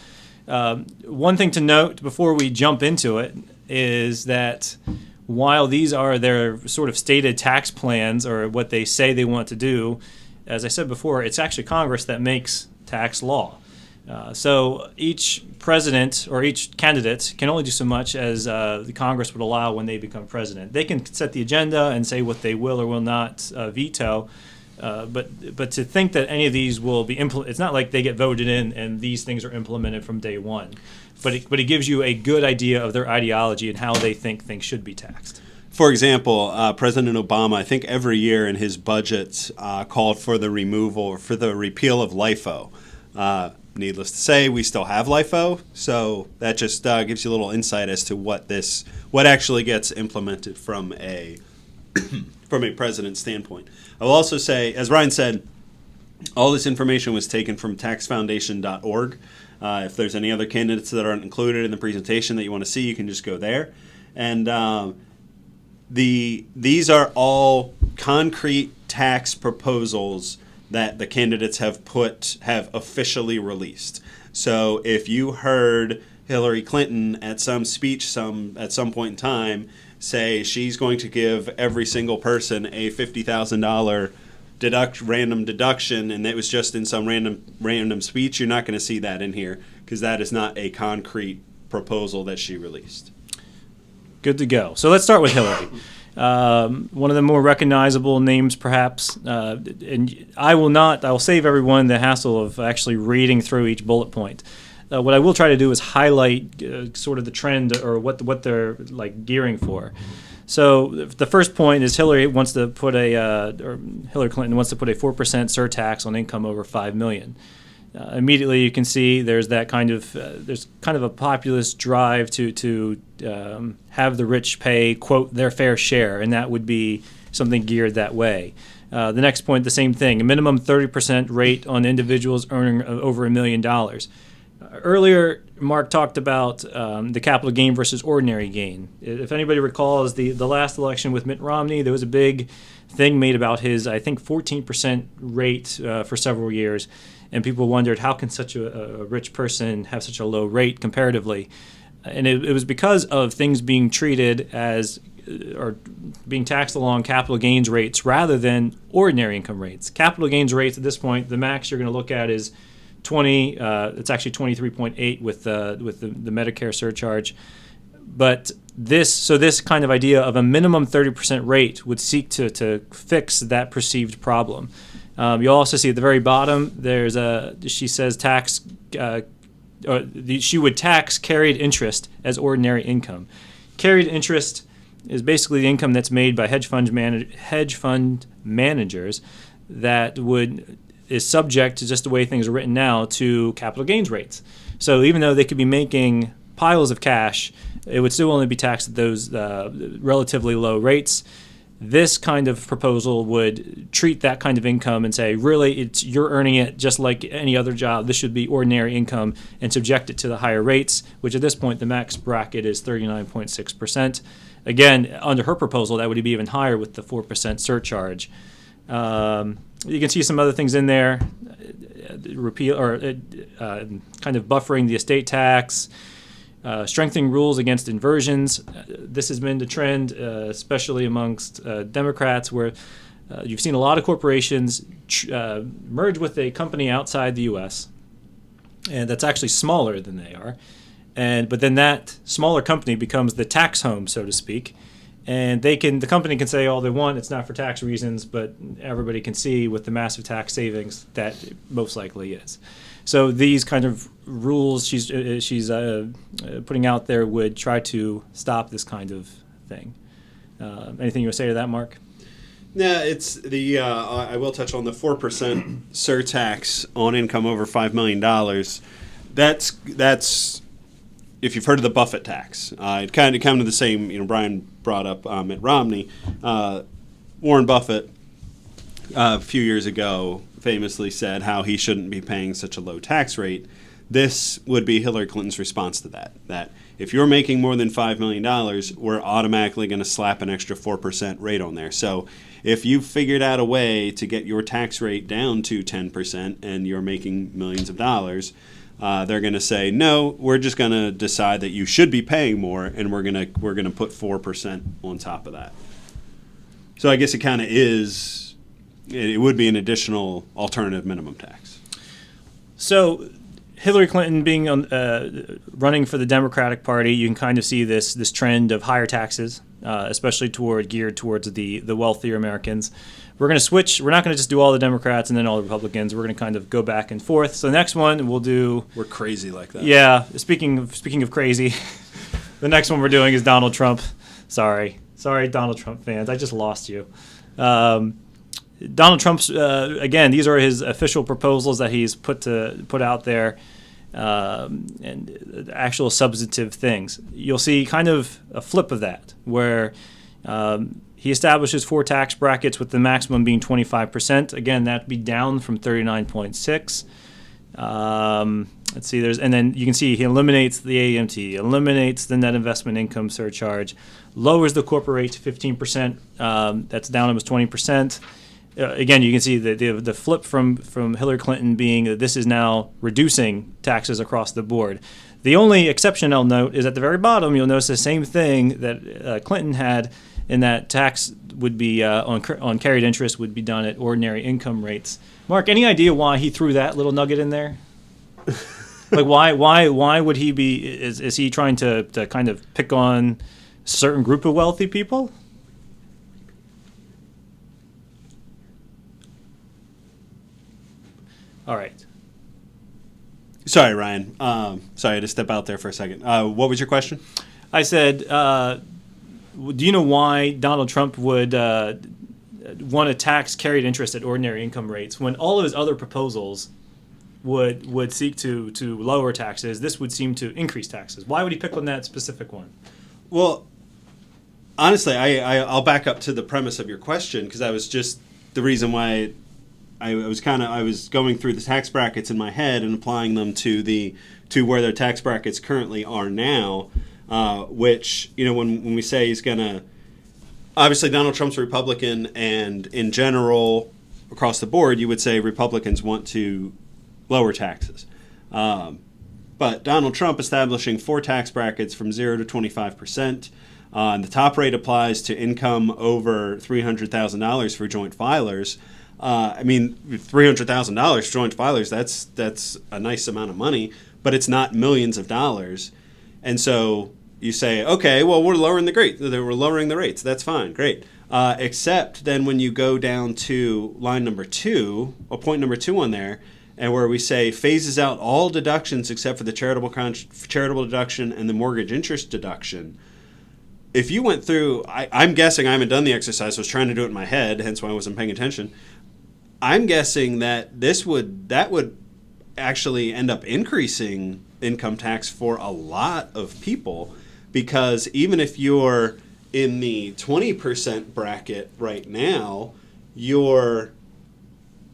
One thing to note before we jump into it is that while these are their sort of stated tax plans or what they say they want to do, as I said before, it's actually Congress that makes tax law. So each president or each candidate can only do so much as the Congress would allow when they become president. They can set the agenda and say what they will or will not veto, but to think that any of these will be implemented, it's not like they get voted in and these things are implemented from day one. But it gives you a good idea of their ideology and how they think things should be taxed. For example, President Obama, I think every year in his budgets, called for the repeal of LIFO. Needless to say, we still have LIFO, so that just gives you a little insight as to what actually gets implemented from a president's standpoint. I will also say, as Ryan said, all this information was taken from taxfoundation.org. If there's any other candidates that aren't included in the presentation that you want to see, you can just go there. And these are all concrete tax proposals that the candidates have officially released. So if you heard Hillary Clinton at some speech at some point in time say she's going to give every single person a $50,000 random deduction, and it was just in some random speech, you're not going to see that in here because that is not a concrete proposal that she released. Good to go. So let's start with Hillary. One of the more recognizable names, perhaps, and I will save everyone the hassle of actually reading through each bullet point. What I will try to do is highlight sort of the trend or what they're like gearing for. So the first point is Hillary Clinton wants to put a 4% surtax on income over $5 million. immediately you can see there's that kind of a populist drive to have the rich pay, quote, their fair share, and that would be something geared that way. The next point, the same thing, a minimum 30% rate on individuals earning over $1 million. Earlier, Mark talked about the capital gain versus ordinary gain. If anybody recalls the last election with Mitt Romney, there was a big thing made about his, I think, 14% rate for several years, and people wondered how can such a rich person have such a low rate comparatively. And it was because of things being treated as or being taxed along capital gains rates rather than ordinary income rates. Capital gains rates at this point, the max you're going to look at is 20. It's actually 23.8 with the Medicare surcharge. But this kind of idea of a minimum 30% rate would seek to fix that perceived problem. You'll also see at the very bottom she says she would tax carried interest as ordinary income. Carried interest is basically the income that's made by hedge fund managers that is subject to, just the way things are written now, to capital gains rates. So even though they could be making piles of cash, it would still only be taxed at those relatively low rates. This kind of proposal would treat that kind of income and say, really, you're earning it just like any other job. This should be ordinary income, and subject it to the higher rates, which at this point the max bracket is 39.6%. Again, under her proposal, that would be even higher with the 4% surcharge. You can see some other things in there, repeal or kind of buffering the estate tax, strengthening rules against inversions. This has been the trend, especially amongst Democrats, where you've seen a lot of corporations merge with a company outside the U.S., and that's actually smaller than they are. But then that smaller company becomes the tax home, so to speak. And the company can say all they want, it's not for tax reasons, but everybody can see with the massive tax savings that it most likely is. So these kind of rules she's putting out there would try to stop this kind of thing. Anything you would say to that, Mark? Yeah, it's the. I will touch on the 4% surtax on income over $5 million. That's if you've heard of the Buffett tax. It kind of come to the same. Brian brought up Mitt Romney. Warren Buffett a few years ago famously said how he shouldn't be paying such a low tax rate. This would be Hillary Clinton's response to that. That if you're making more than $5 million, we're automatically going to slap an extra 4% rate on there. So if you've figured out a way to get your tax rate down to 10% and you're making millions of dollars, they're going to say, no, we're just going to decide that you should be paying more, and we're going to put 4% on top of that. So I guess it kind of is. It would be an additional alternative minimum tax. So Hillary Clinton being running for the Democratic Party, you can kind of see this trend of higher taxes, especially geared towards the wealthier Americans. We're going to switch. We're not going to just do all the Democrats and then all the Republicans. We're going to kind of go back and forth. So the next one we'll do. We're crazy like that. Yeah. Speaking of crazy, the next one we're doing is Donald Trump. Sorry, Donald Trump fans. I just lost you. Donald Trump's again. These are his official proposals that he's put out there, and actual substantive things. You'll see kind of a flip of that, where he establishes 4 tax brackets with the maximum being 25%. Again, that'd be down from 39.6. Let's see. And then you can see he eliminates the AMT, eliminates the net investment income surcharge, lowers the corporate rate to 15%. That's down almost 20%. Again, you can see the flip from Hillary Clinton being that this is now reducing taxes across the board. The only exception I'll note is at the very bottom, you'll notice the same thing that Clinton had, in that tax would be on carried interest would be done at ordinary income rates. Mark, any idea why he threw that little nugget in there? Like why would he be? Is he trying to kind of pick on a certain group of wealthy people? All right. Sorry, Ryan. Sorry, I had to step out there for a second. What was your question? I said, do you know why Donald Trump would want to tax carried interest at ordinary income rates when all of his other proposals would seek to lower taxes. This would seem to increase taxes. Why would he pick on that specific one? Well, honestly, I'll back up to the premise of your question, because that was just the reason why I was going through the tax brackets in my head and applying them to where their tax brackets currently are now, which, when we say he's going to, obviously Donald Trump's a Republican, and in general, across the board, you would say Republicans want to lower taxes. But Donald Trump establishing 4 tax brackets from 0 to 25%. And the top rate applies to income over $300,000 for joint filers. $300,000 for joint filers, that's a nice amount of money, but it's not millions of dollars. And so you say, okay, well, we're lowering the rates. That's fine, great. Except then when you go down to line number 2, or point number 2 on there, and where we say phases out all deductions except for the charitable deduction and the mortgage interest deduction. If you went through, I'm guessing, I haven't done the exercise, I was trying to do it in my head, hence why I wasn't paying attention. I'm guessing that that would actually end up increasing income tax for a lot of people, because even if you're in the 20% bracket right now,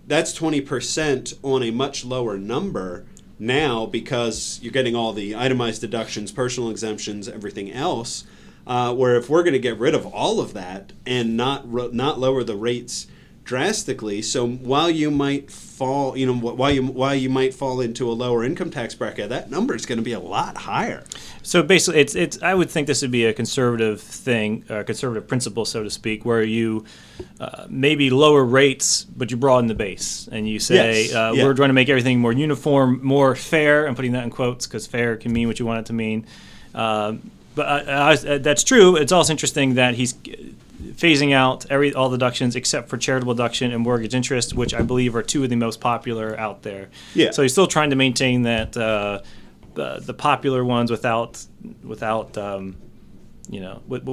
that's 20% on a much lower number now, because you're getting all the itemized deductions, personal exemptions, everything else. Where if we're going to get rid of all of that and not lower the rates drastically, so while you might fall, while you might fall into a lower income tax bracket, that number is going to be a lot higher. So basically, it's I would think this would be a conservative thing, a conservative principle, so to speak, where you maybe lower rates, but you broaden the base, and you say, yes. We're trying to make everything more uniform, more fair. I'm putting that in quotes because fair can mean what you want it to mean. But that's true. It's also interesting that he's phasing out all deductions except for charitable deduction and mortgage interest, which I believe are 2 of the most popular out there. Yeah. So he's still trying to maintain that the popular ones without while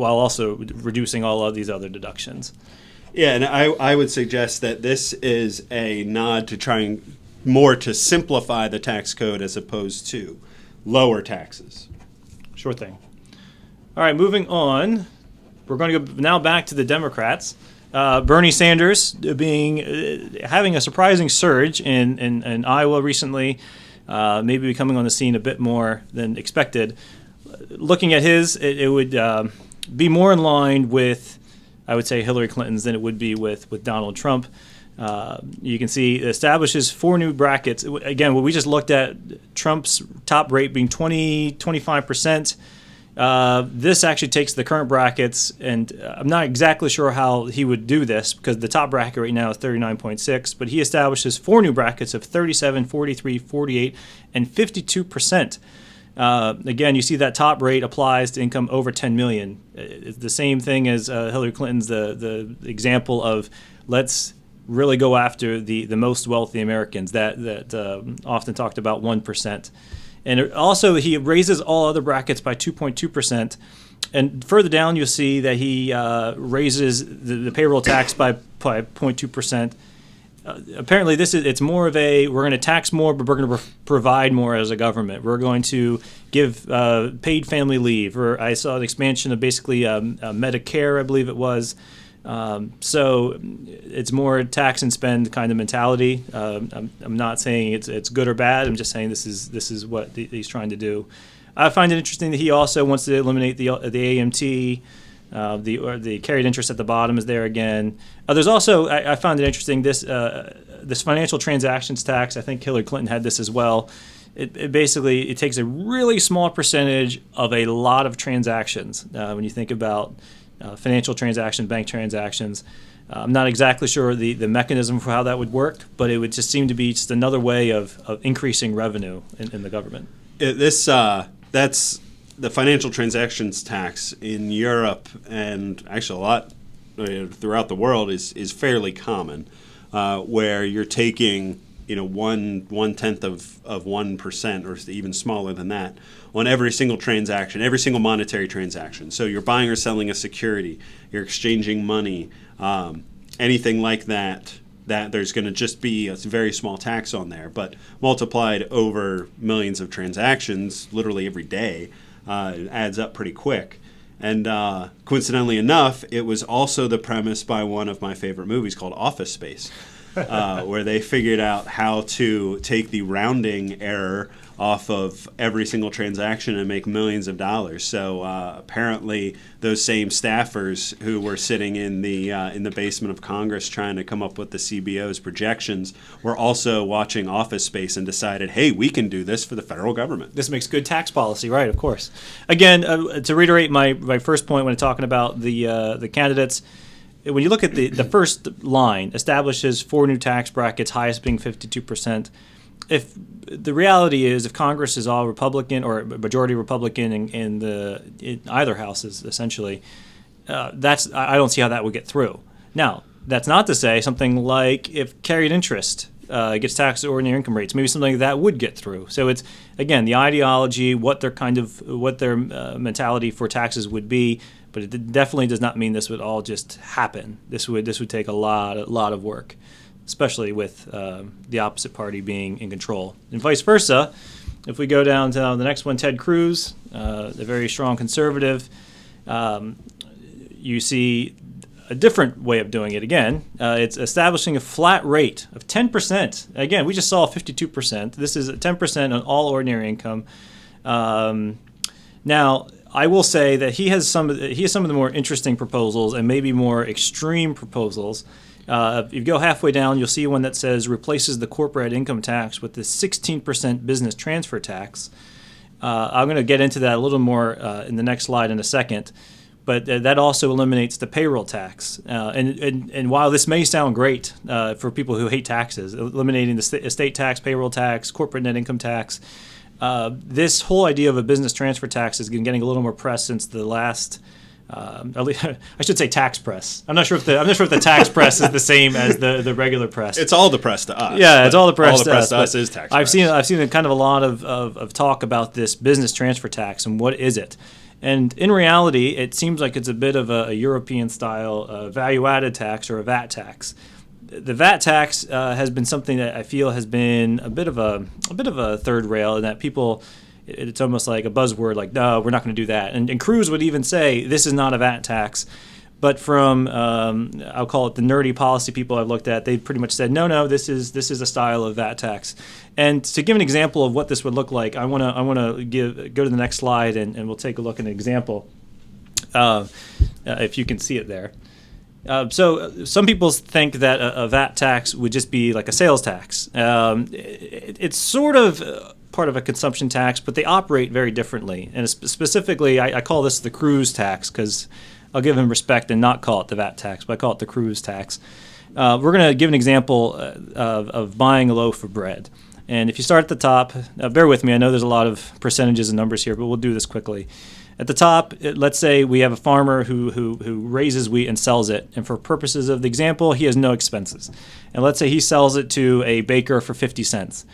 also reducing all of these other deductions. Yeah, and I would suggest that this is a nod to trying more to simplify the tax code as opposed to lower taxes. Sure thing. All right, moving on. We're going to go now back to the Democrats. Bernie Sanders having a surprising surge in Iowa recently, maybe coming on the scene a bit more than expected. Looking at it would be more in line with, I would say, Hillary Clinton's than it would be with Donald Trump. You can see it establishes 4 new brackets. Again, what we just looked at, Trump's top rate being 25%. This actually takes the current brackets, and I'm not exactly sure how he would do this because the top bracket right now is 39.6, but he establishes 4 new brackets of 37, 43, 48, and 52%. Again, you see that top rate applies to income over $10 million. It's the same thing as Hillary Clinton's the example of let's really go after the most wealthy Americans that often talked about 1%. And also, he raises all other brackets by 2.2%. And further down, you'll see that he raises the payroll tax by 0.2%. Apparently, it's more of we're going to tax more, but we're going to provide more as a government. We're going to give paid family leave. Or I saw an expansion of basically Medicare, I believe it was. So it's more tax and spend kind of mentality. I'm not saying it's good or bad. I'm just saying this is what he's trying to do. I find it interesting that he also wants to eliminate the AMT. The carried interest at the bottom is there again. There's also I found it interesting this financial transactions tax. I think Hillary Clinton had this as well. It basically takes a really small percentage of a lot of transactions. When you think about financial transactions, bank transactions. I'm not exactly sure the mechanism for how that would work, but it would just seem to be just another way of increasing revenue in the government. That's the financial transactions tax in Europe and actually a lot throughout the world is fairly common, where you're taking 1/10 of 1% or even smaller than that on every single transaction, every single monetary transaction. So you're buying or selling a security, you're exchanging money, anything like that. that there's going to just be a very small tax on there. But multiplied over millions of transactions, literally every day, it adds up pretty quick. And coincidentally enough, it was also the premise by one of my favorite movies called Office Space, where they figured out how to take the rounding error off of every single transaction and make millions of dollars. So apparently those same staffers who were sitting in the basement of Congress trying to come up with the CBO's projections were also watching Office Space and decided, hey, we can do this for the federal government. This makes good tax policy, right? Of course. Again, to reiterate my first point when talking about the candidates, when you look at the first line, establishes 4 new tax brackets, highest being 52%. If the reality is, if Congress is all Republican or majority Republican in either houses, essentially, I don't see how that would get through. Now, that's not to say something like if carried interest gets taxed at ordinary income rates, maybe something like that would get through. So it's, again, the ideology, what their mentality for taxes would be, but it definitely does not mean this would all just happen. This would take a lot of work, especially with the opposite party being in control. And vice versa, if we go down to the next one, Ted Cruz, a very strong conservative, you see a different way of doing it again. It's establishing a flat rate of 10%. Again, we just saw 52%. This is 10% on all ordinary income. Now, I will say that he has some of the more interesting proposals and maybe more extreme proposals. If you go halfway down, you'll see one that says replaces the corporate income tax with the 16% business transfer tax. I'm going to get into that a little more in the next slide in a second. But that also eliminates the payroll tax. And while this may sound great for people who hate taxes, eliminating the estate tax, payroll tax, corporate net income tax, this whole idea of a business transfer tax has been getting a little more press since the last. I should say tax press. I'm not sure if the tax press is the same as the regular press. It's all the press to us. Yeah, it's all the press. All the press to us is tax. I've seen kind of a lot of talk about this business transfer tax and what is it. And in reality, it seems like it's a bit of a European-style value-added tax or a VAT tax. The VAT tax has been something that I feel has been a bit of a third rail, in that people, it's almost like a buzzword, like, no, we're not going to do that. And Cruz would even say this is not a VAT tax. But from I'll call it the nerdy policy people I've looked at, they pretty much said no, this is a style of VAT tax. And to give an example of what this would look like, I want to go to the next slide and we'll take a look at an example, if you can see it there. So some people think that a VAT tax would just be like a sales tax. It's sort of part of a consumption tax, but they operate very differently. And specifically, I call this the Cruz tax because I'll give him respect and not call it the VAT tax, but I call it the Cruz tax. We're going to give an example of buying a loaf of bread. And if you start at the top, bear with me, I know there's a lot of percentages and numbers here, but we'll do this quickly. At the top, let's say we have a farmer who raises wheat and sells it. And for purposes of the example, he has no expenses. And let's say he sells it to a baker for 50 cents.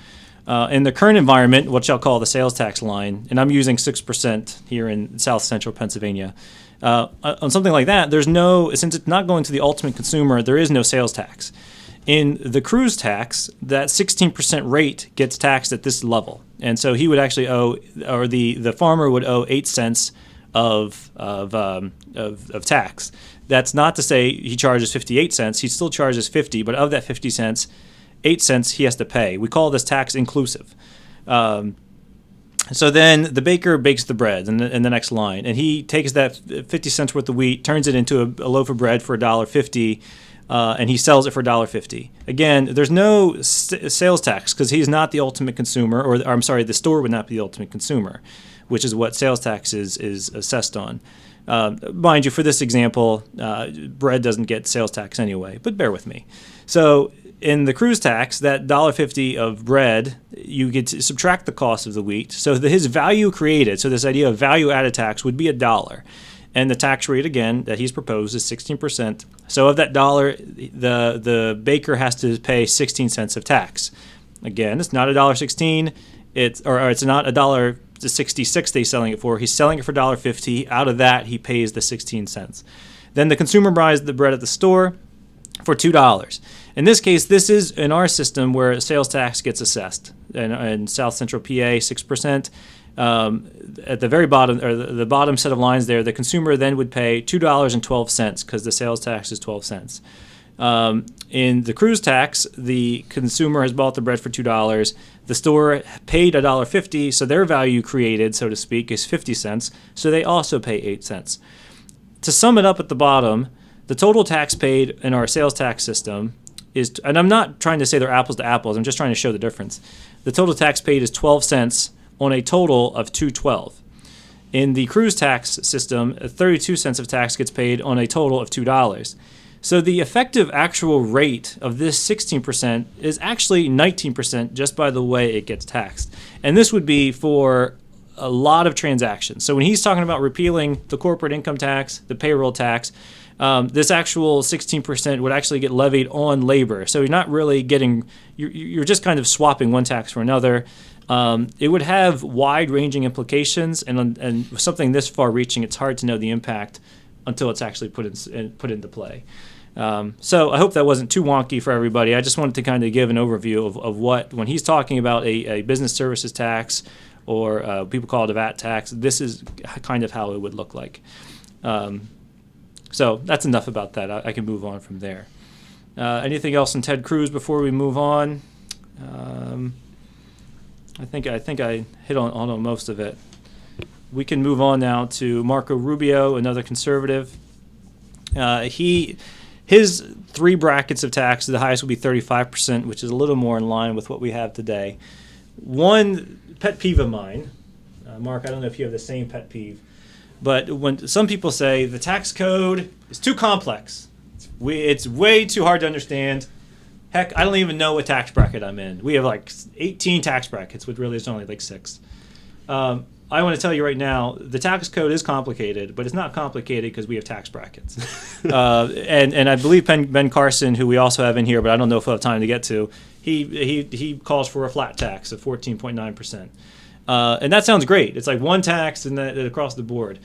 In the current environment, which I'll call the sales tax line, and I'm using 6% here in South Central Pennsylvania, on something like that, since it's not going to the ultimate consumer, there is no sales tax. In the Cruz tax, that 16% rate gets taxed at this level. And so he would actually owe, or the farmer would owe 8 cents of tax. That's not to say he charges 58 cents. He still charges 50, but of that 50 cents, 8 cents he has to pay. We call this tax inclusive. So then the baker bakes the bread in the next line, and he takes that 50 cents worth of wheat, turns it into a loaf of bread for $1.50, and he sells it for $1.50. Again, there's no sales tax because he's not the ultimate consumer, or I'm sorry, the store would not be the ultimate consumer, which is what sales tax is assessed on. Mind you, for this example, bread doesn't get sales tax anyway, but bear with me. So in the Cruz tax, that $1.50 of bread, you get to subtract the cost of the wheat. So his value created, so this idea of value-added tax would be $1. And the tax rate, again, that he's proposed is 16%. So of that $1, the baker has to pay 16 cents of tax. Again, it's not $1.16. It's not $1.66 that he's selling it for. He's selling it for $1.50. Out of that, he pays the 16 cents. Then the consumer buys the bread at the store for $2. In this case, this is in our system where sales tax gets assessed. In South Central PA, 6%. At the very bottom, or the bottom set of lines there, the consumer then would pay $2.12 because the sales tax is 12 cents. In the cruise tax, the consumer has bought the bread for $2. The store paid $1.50, so their value created, so to speak, is 50 cents. So they also pay 8 cents. To sum it up at the bottom, the total tax paid in our sales tax system is, and I'm not trying to say they're apples to apples, I'm just trying to show the difference. The total tax paid is 12 cents on a total of $2.12. In the cruise tax system, 32 cents of tax gets paid on a total of $2. So the effective actual rate of this 16% is actually 19% just by the way it gets taxed. And this would be for a lot of transactions. So when he's talking about repealing the corporate income tax, the payroll tax, this actual 16% would actually get levied on labor. So you're not really getting, you're just kind of swapping one tax for another. It would have wide-ranging implications, and something this far-reaching, it's hard to know the impact until it's actually put into play. So I hope that wasn't too wonky for everybody. I just wanted to kind of give an overview of what, when he's talking about a business services tax, or people call it a VAT tax, this is kind of how it would look like. So that's enough about that. I can move on from there. Anything else in Ted Cruz before we move on? I think I hit on most of it. We can move on now to Marco Rubio, another conservative. His three brackets of tax, the highest would be 35%, which is a little more in line with what we have today. One pet peeve of mine, Mark, I don't know if you have the same pet peeve, but when some people say the tax code is too complex, it's way too hard to understand. Heck, I don't even know what tax bracket I'm in. We have like 18 tax brackets, which really is only like 6. I want to tell you right now, the tax code is complicated, but it's not complicated because we have tax brackets. And I believe Ben Carson, who we also have in here, but I don't know if we'll have time to get to, he calls for a flat tax of 14.9%. And that sounds great. It's like one tax and that across the board.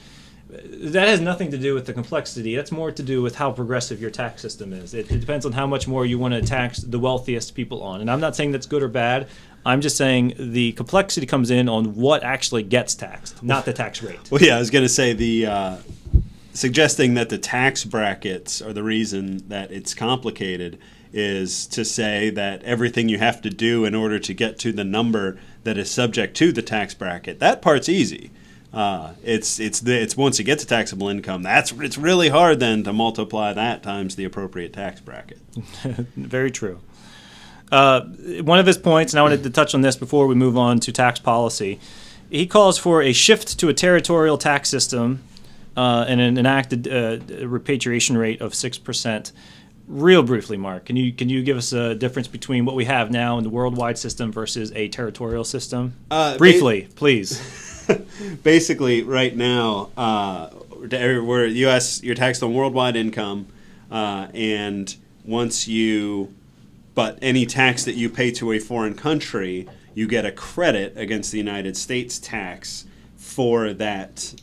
That has nothing to do with the complexity. That's more to do with how progressive your tax system is. It depends on how much more you want to tax the wealthiest people on. And I'm not saying that's good or bad. I'm just saying the complexity comes in on what actually gets taxed, not the tax rate. Well, yeah, I was going to say the suggesting that the tax brackets are the reason that it's complicated is to say that everything you have to do in order to get to the number that is subject to the tax bracket, that part's easy. It's once you get to taxable income, it's really hard then to multiply that times the appropriate tax bracket. Very true. One of his points, and I wanted to touch on this before we move on to tax policy, he calls for a shift to a territorial tax system and an enacted repatriation rate of 6%. Real briefly, Mark, can you give us a difference between what we have now in the worldwide system versus a territorial system? Briefly, please. Basically, right now, we're U.S. You're taxed on worldwide income, and but any tax that you pay to a foreign country, you get a credit against the United States tax for that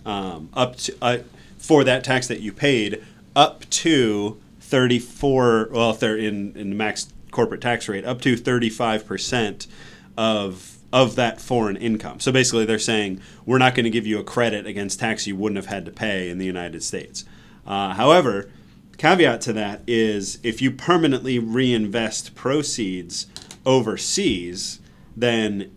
for that tax that you paid up to 34. Well, if they're in the max corporate tax rate, up to 35% of that foreign income. So basically they're saying we're not going to give you a credit against tax you wouldn't have had to pay in the United States. However, caveat to that is if you permanently reinvest proceeds overseas, then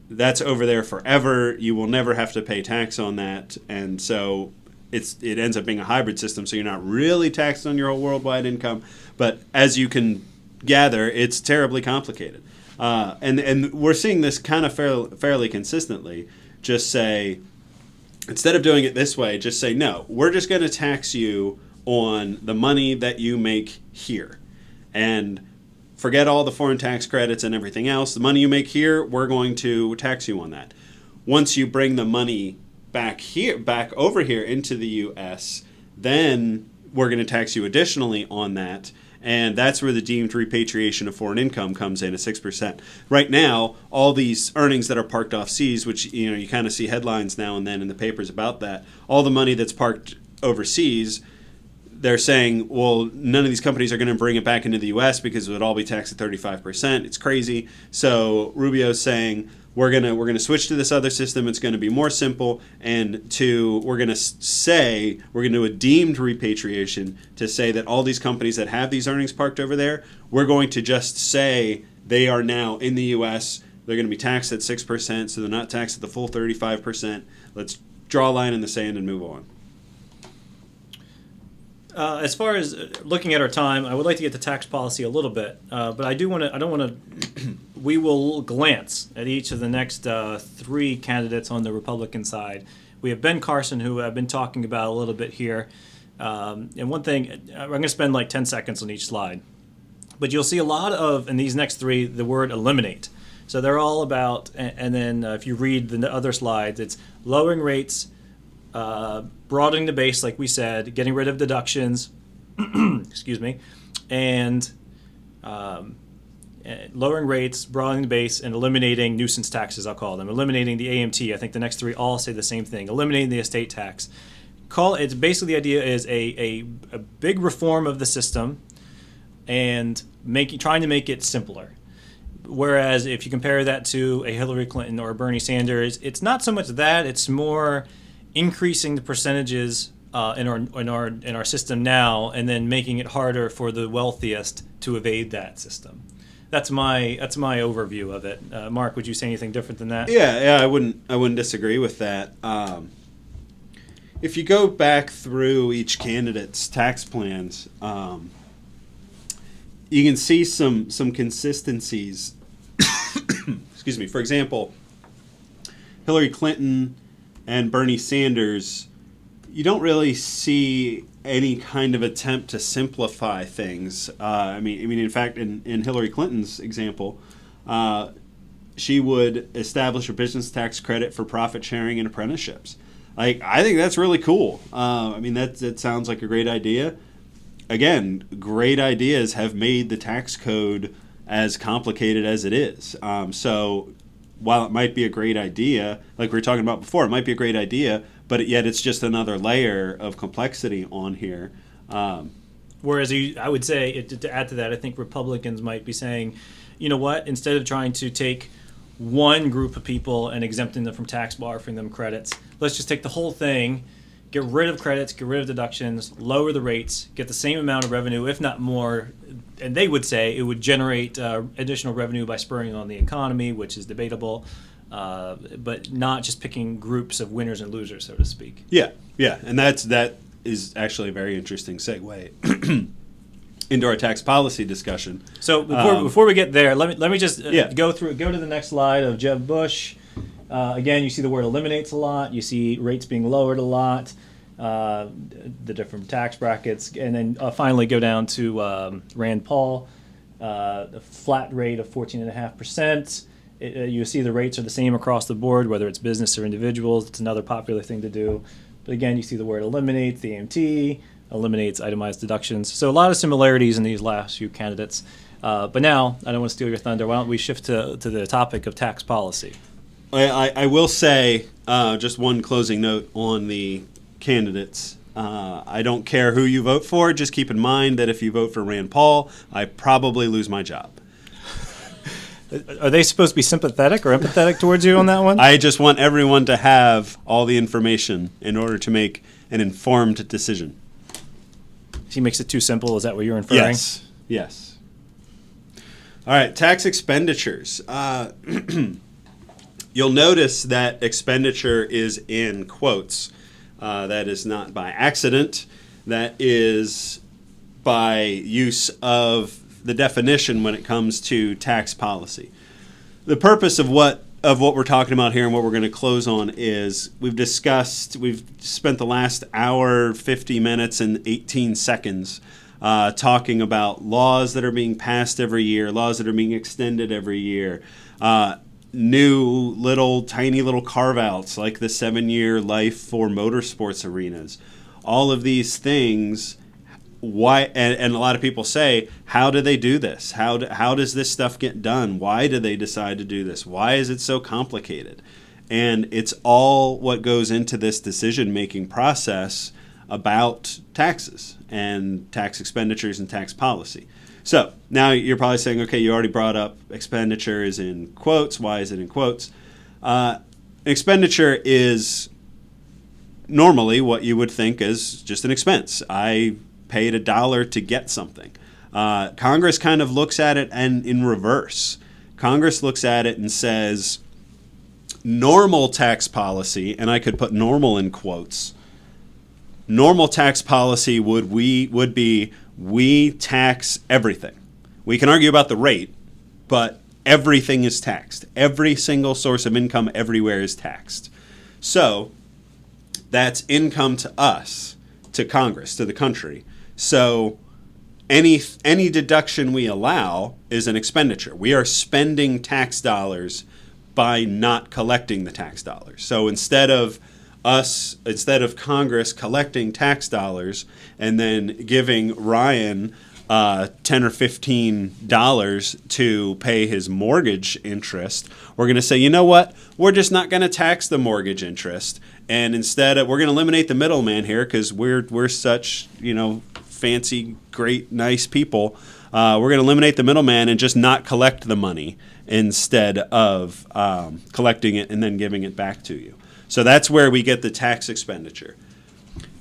that's over there forever. You will never have to pay tax on that. And so it ends up being a hybrid system, so you're not really taxed on your whole worldwide income. But as you can gather, it's terribly complicated. And we're seeing this kind of fairly consistently. Just say, instead of doing it this way, just say, no, we're just going to tax you on the money that you make here. And forget all the foreign tax credits and everything else. The money you make here, we're going to tax you on that. Once you bring the money back over here into the U.S., then we're going to tax you additionally on that. And that's where the deemed repatriation of foreign income comes in at 6%. Right now, all these earnings that are parked off seas, which you kind of see headlines now and then in the papers about that, all the money that's parked overseas, they're saying, well, none of these companies are going to bring it back into the U.S. because it would all be taxed at 35%. It's crazy. So Rubio's saying we're gonna switch to this other system. It's going to be more simple, and we're going to do a deemed repatriation to say that all these companies that have these earnings parked over there, we're going to just say they are now in the U.S. They're going to be taxed at 6%, so they're not taxed at the full 35%. Let's draw a line in the sand and move on. As far as looking at our time, I would like to get to tax policy a little bit, but I don't want to. We will glance at each of the next three candidates on the Republican side. We have Ben Carson, who I've been talking about a little bit here, and one thing I'm going to spend like 10 seconds on each slide, but you'll see a lot of in these next three the word eliminate. So they're all about, and then if you read the other slides, it's lowering rates. Broadening the base, like we said, getting rid of deductions, excuse me, and lowering rates, broadening the base, and eliminating nuisance taxes, I'll call them. Eliminating the AMT. I think the next three all say the same thing. Eliminating the estate tax. It's basically the idea is a big reform of the system and trying to make it simpler. Whereas if you compare that to a Hillary Clinton or a Bernie Sanders, it's not so much that, it's more increasing the percentages in our system now, and then making it harder for the wealthiest to evade that system. That's my overview of it. Mark, would you say anything different than that? Yeah, I wouldn't disagree with that. If you go back through each candidate's tax plans, you can see some consistencies. Excuse me. For example, Hillary Clinton and Bernie Sanders, you don't really see any kind of attempt to simplify things. I mean, in fact, in Hillary Clinton's example, she would establish a business tax credit for profit sharing and apprenticeships. Like, I think that's really cool. I mean, that sounds like a great idea. Again, great ideas have made the tax code as complicated as it is. So while it might be a great idea, like we were talking about before, it might be a great idea, but yet it's just another layer of complexity on here. Whereas I would say, to add to that, I think Republicans might be saying, you know what, instead of trying to take one group of people and exempting them from tax bar, offering them credits, let's just take the whole thing, get rid of credits, get rid of deductions, lower the rates, get the same amount of revenue, if not more. And they would say it would generate additional revenue by spurring on the economy, which is debatable, but not just picking groups of winners and losers, so to speak. Yeah, and that is actually a very interesting segue into our tax policy discussion. So before we get there, let me just go to the next slide of Jeb Bush. Again, you see the word eliminates a lot. You see rates being lowered a lot. The different tax brackets, and then finally go down to Rand Paul, a flat rate of 14.5%. You see the rates are the same across the board, whether it's business or individuals. It's another popular thing to do. But again, you see the word eliminates, the AMT, eliminates itemized deductions. So a lot of similarities in these last few candidates. But now, I don't want to steal your thunder. Why don't we shift to the topic of tax policy? I will say just one closing note on the candidates. I don't care who you vote for. Just keep in mind that if you vote for Rand Paul, I probably lose my job. Are they supposed to be sympathetic or empathetic towards you on that one? I just want everyone to have all the information in order to make an informed decision. He makes it too simple. Is that what you're inferring? Yes. All right, tax expenditures. You'll notice that expenditure is in quotes. That is not by accident. That is by use of the definition when it comes to tax policy. The purpose of what we're talking about here and what we're going to close on is we've spent the last hour, 50 minutes, and 18 seconds talking about laws that are being passed every year, laws that are being extended every year, new tiny little carve-outs like the 7-year life for motorsports arenas. All of these things, why? And a lot of people say, how do they do this? How does this stuff get done? Why do they decide to do this? Why is it so complicated? And it's all what goes into this decision-making process about taxes and tax expenditures and tax policy. So now you're probably saying, okay, you already brought up expenditures in quotes. Why is it in quotes? Expenditure is normally what you would think is just an expense. I paid $1 to get something. Congress kind of looks at it and in reverse. Congress looks at it and says, normal tax policy, and I could put normal in quotes, normal tax policy would be we tax everything. We can argue about the rate, but everything is taxed. Every single source of income everywhere is taxed. So that's income to us, to Congress, to the country. So any deduction we allow is an expenditure. We are spending tax dollars by not collecting the tax dollars. So instead of Congress collecting tax dollars and then giving Ryan $10 or $15 to pay his mortgage interest, we're going to say, you know what? We're just not going to tax the mortgage interest, and instead we're going to eliminate the middleman here because we're such fancy, great, nice people. We're going to eliminate the middleman and just not collect the money instead of collecting it and then giving it back to you. So that's where we get the tax expenditure.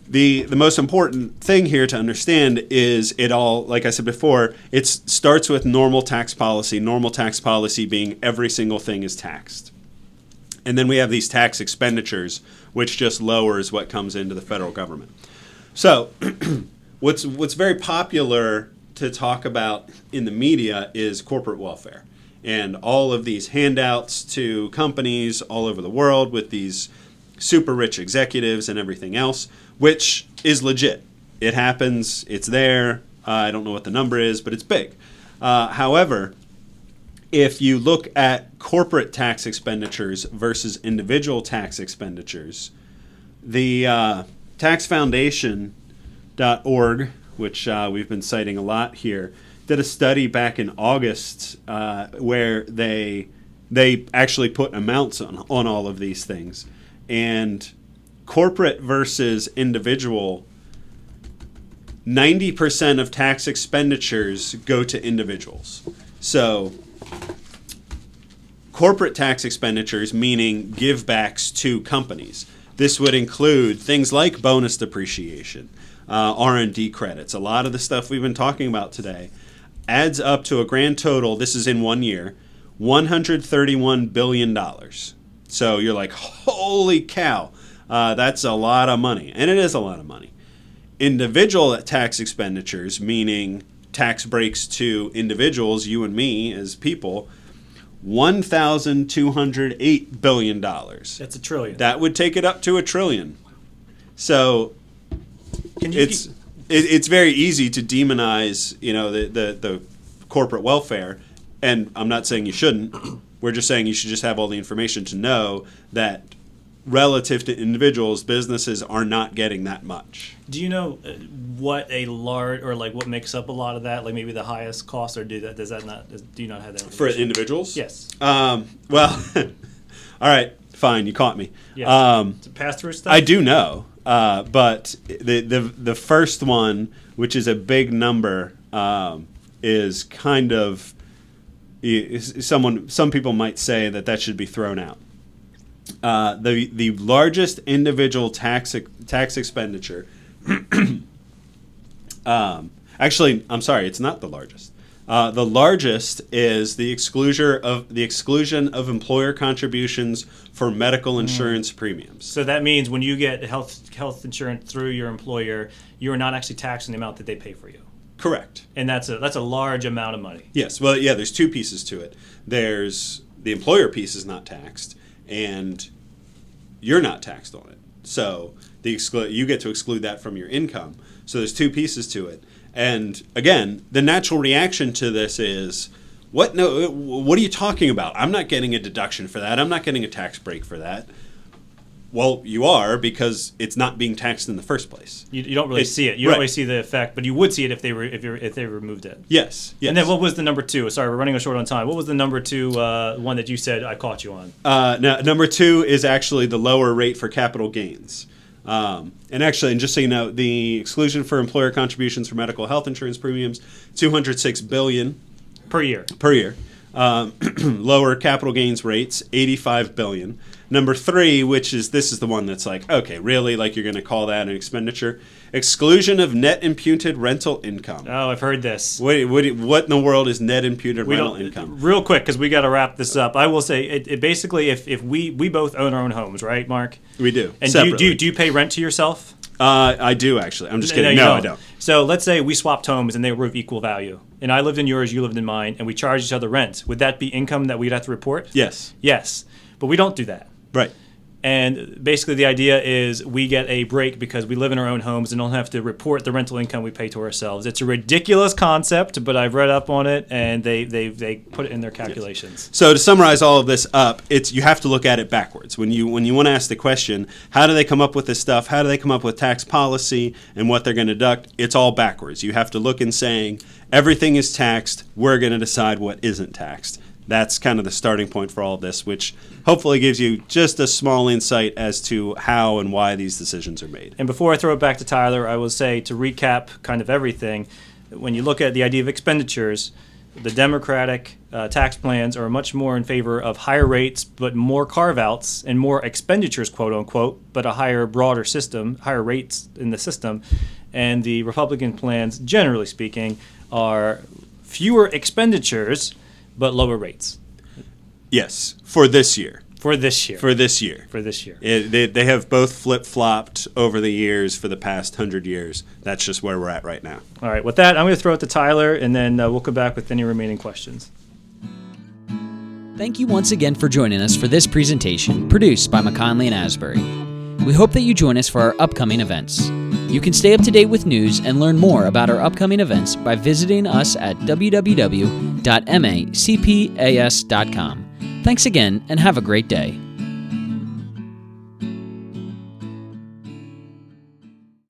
The most important thing here to understand is it all, like I said before, it starts with normal tax policy being every single thing is taxed. And then we have these tax expenditures, which just lowers what comes into the federal government. So what's very popular to talk about in the media is corporate welfare and all of these handouts to companies all over the world with these super rich executives and everything else, which is legit. It happens. It's there. I don't know what the number is, but it's big. However, if you look at corporate tax expenditures versus individual tax expenditures, the taxfoundation.org, which we've been citing a lot here, did a study back in August where they actually put amounts on all of these things. And corporate versus individual, 90% of tax expenditures go to individuals. So corporate tax expenditures, meaning givebacks to companies. This would include things like bonus depreciation, R&D credits. A lot of the stuff we've been talking about today adds up to a grand total, this is in 1 year, $131 billion. So you're like, holy cow, that's a lot of money. And it is a lot of money. Individual tax expenditures, meaning tax breaks to individuals, you and me as people, $1,208 billion. That's $1 trillion. That would take it up to $1 trillion. So it's very easy to demonize, the corporate welfare, and I'm not saying you shouldn't. We're just saying you should just have all the information to know that relative to individuals, businesses are not getting that much. Do you know what a large, or like what makes up a lot of that? Like maybe the highest cost, or do you not have that For individuals? Yes. Well, all right, fine, you caught me. Yes. To pass through stuff? I do know, but the first one, which is a big number, is kind of some people might say that should be thrown out. The largest individual tax expenditure. Actually, I'm sorry, it's not the largest. The largest is the exclusion of employer contributions for medical insurance premiums. So that means when you get health insurance through your employer, you are not actually taxing the amount that they pay for you. Correct. And that's a large amount of money. Yes. Well, yeah, there's two pieces to it. There's the employer piece is not taxed, and you're not taxed on it. So you get to exclude that from your income. So there's two pieces to it. And again, the natural reaction to this is, what? No, what are you talking about? I'm not getting a deduction for that. I'm not getting a tax break for that. Well, you are, because it's not being taxed in the first place. You don't really see it. You don't really see the effect, but you would see it if they removed it. Yes. And then what was the number two? Sorry, we're running short on time. What was the number two one that you said I caught you on? Now, number two is actually the lower rate for capital gains. And actually, and just so you know, the exclusion for employer contributions for medical health insurance premiums, $206 billion Per year. per year. Lower capital gains rates, $85 billion. Number 3, which is this is the one that's like, okay, really, like you're going to call that an expenditure? Exclusion of net imputed rental income. Oh, I've heard this. What in the world is net imputed rental income? Real quick, because we got to wrap this up. I will say, it basically, if we both own our own homes, right, Mark? We do. And separately. do you pay rent to yourself? I do, actually. I'm just kidding. No, I don't. So let's say we swapped homes and they were of equal value. And I lived in yours, you lived in mine, and we charged each other rent. Would that be income that we'd have to report? Yes. Yes. But we don't do that. Right. And basically the idea is we get a break because we live in our own homes and don't have to report the rental income we pay to ourselves. It's a ridiculous concept, but I've read up on it, and they put it in their calculations. Yes. So to summarize all of this up, you have to look at it backwards. When you want to ask the question, how do they come up with this stuff? How do they come up with tax policy and what they're going to deduct? It's all backwards. You have to look and saying, everything is taxed. We're going to decide what isn't taxed. That's kind of the starting point for all of this, which hopefully gives you just a small insight as to how and why these decisions are made. And before I throw it back to Tyler, I will say, to recap kind of everything, when you look at the idea of expenditures, the Democratic tax plans are much more in favor of higher rates, but more carve-outs and more expenditures, quote unquote, but a higher, broader system, higher rates in the system. And the Republican plans, generally speaking, are fewer expenditures, but lower rates. Yes, for this year. For this year. They have both flip-flopped over the years for the past 100 years. That's just where we're at right now. All right, with that, I'm going to throw it to Tyler, and then we'll come back with any remaining questions. Thank you once again for joining us for this presentation produced by McKonly Asbury. We hope that you join us for our upcoming events. You can stay up to date with news and learn more about our upcoming events by visiting us at www.macpas.com. Thanks again, and have a great day.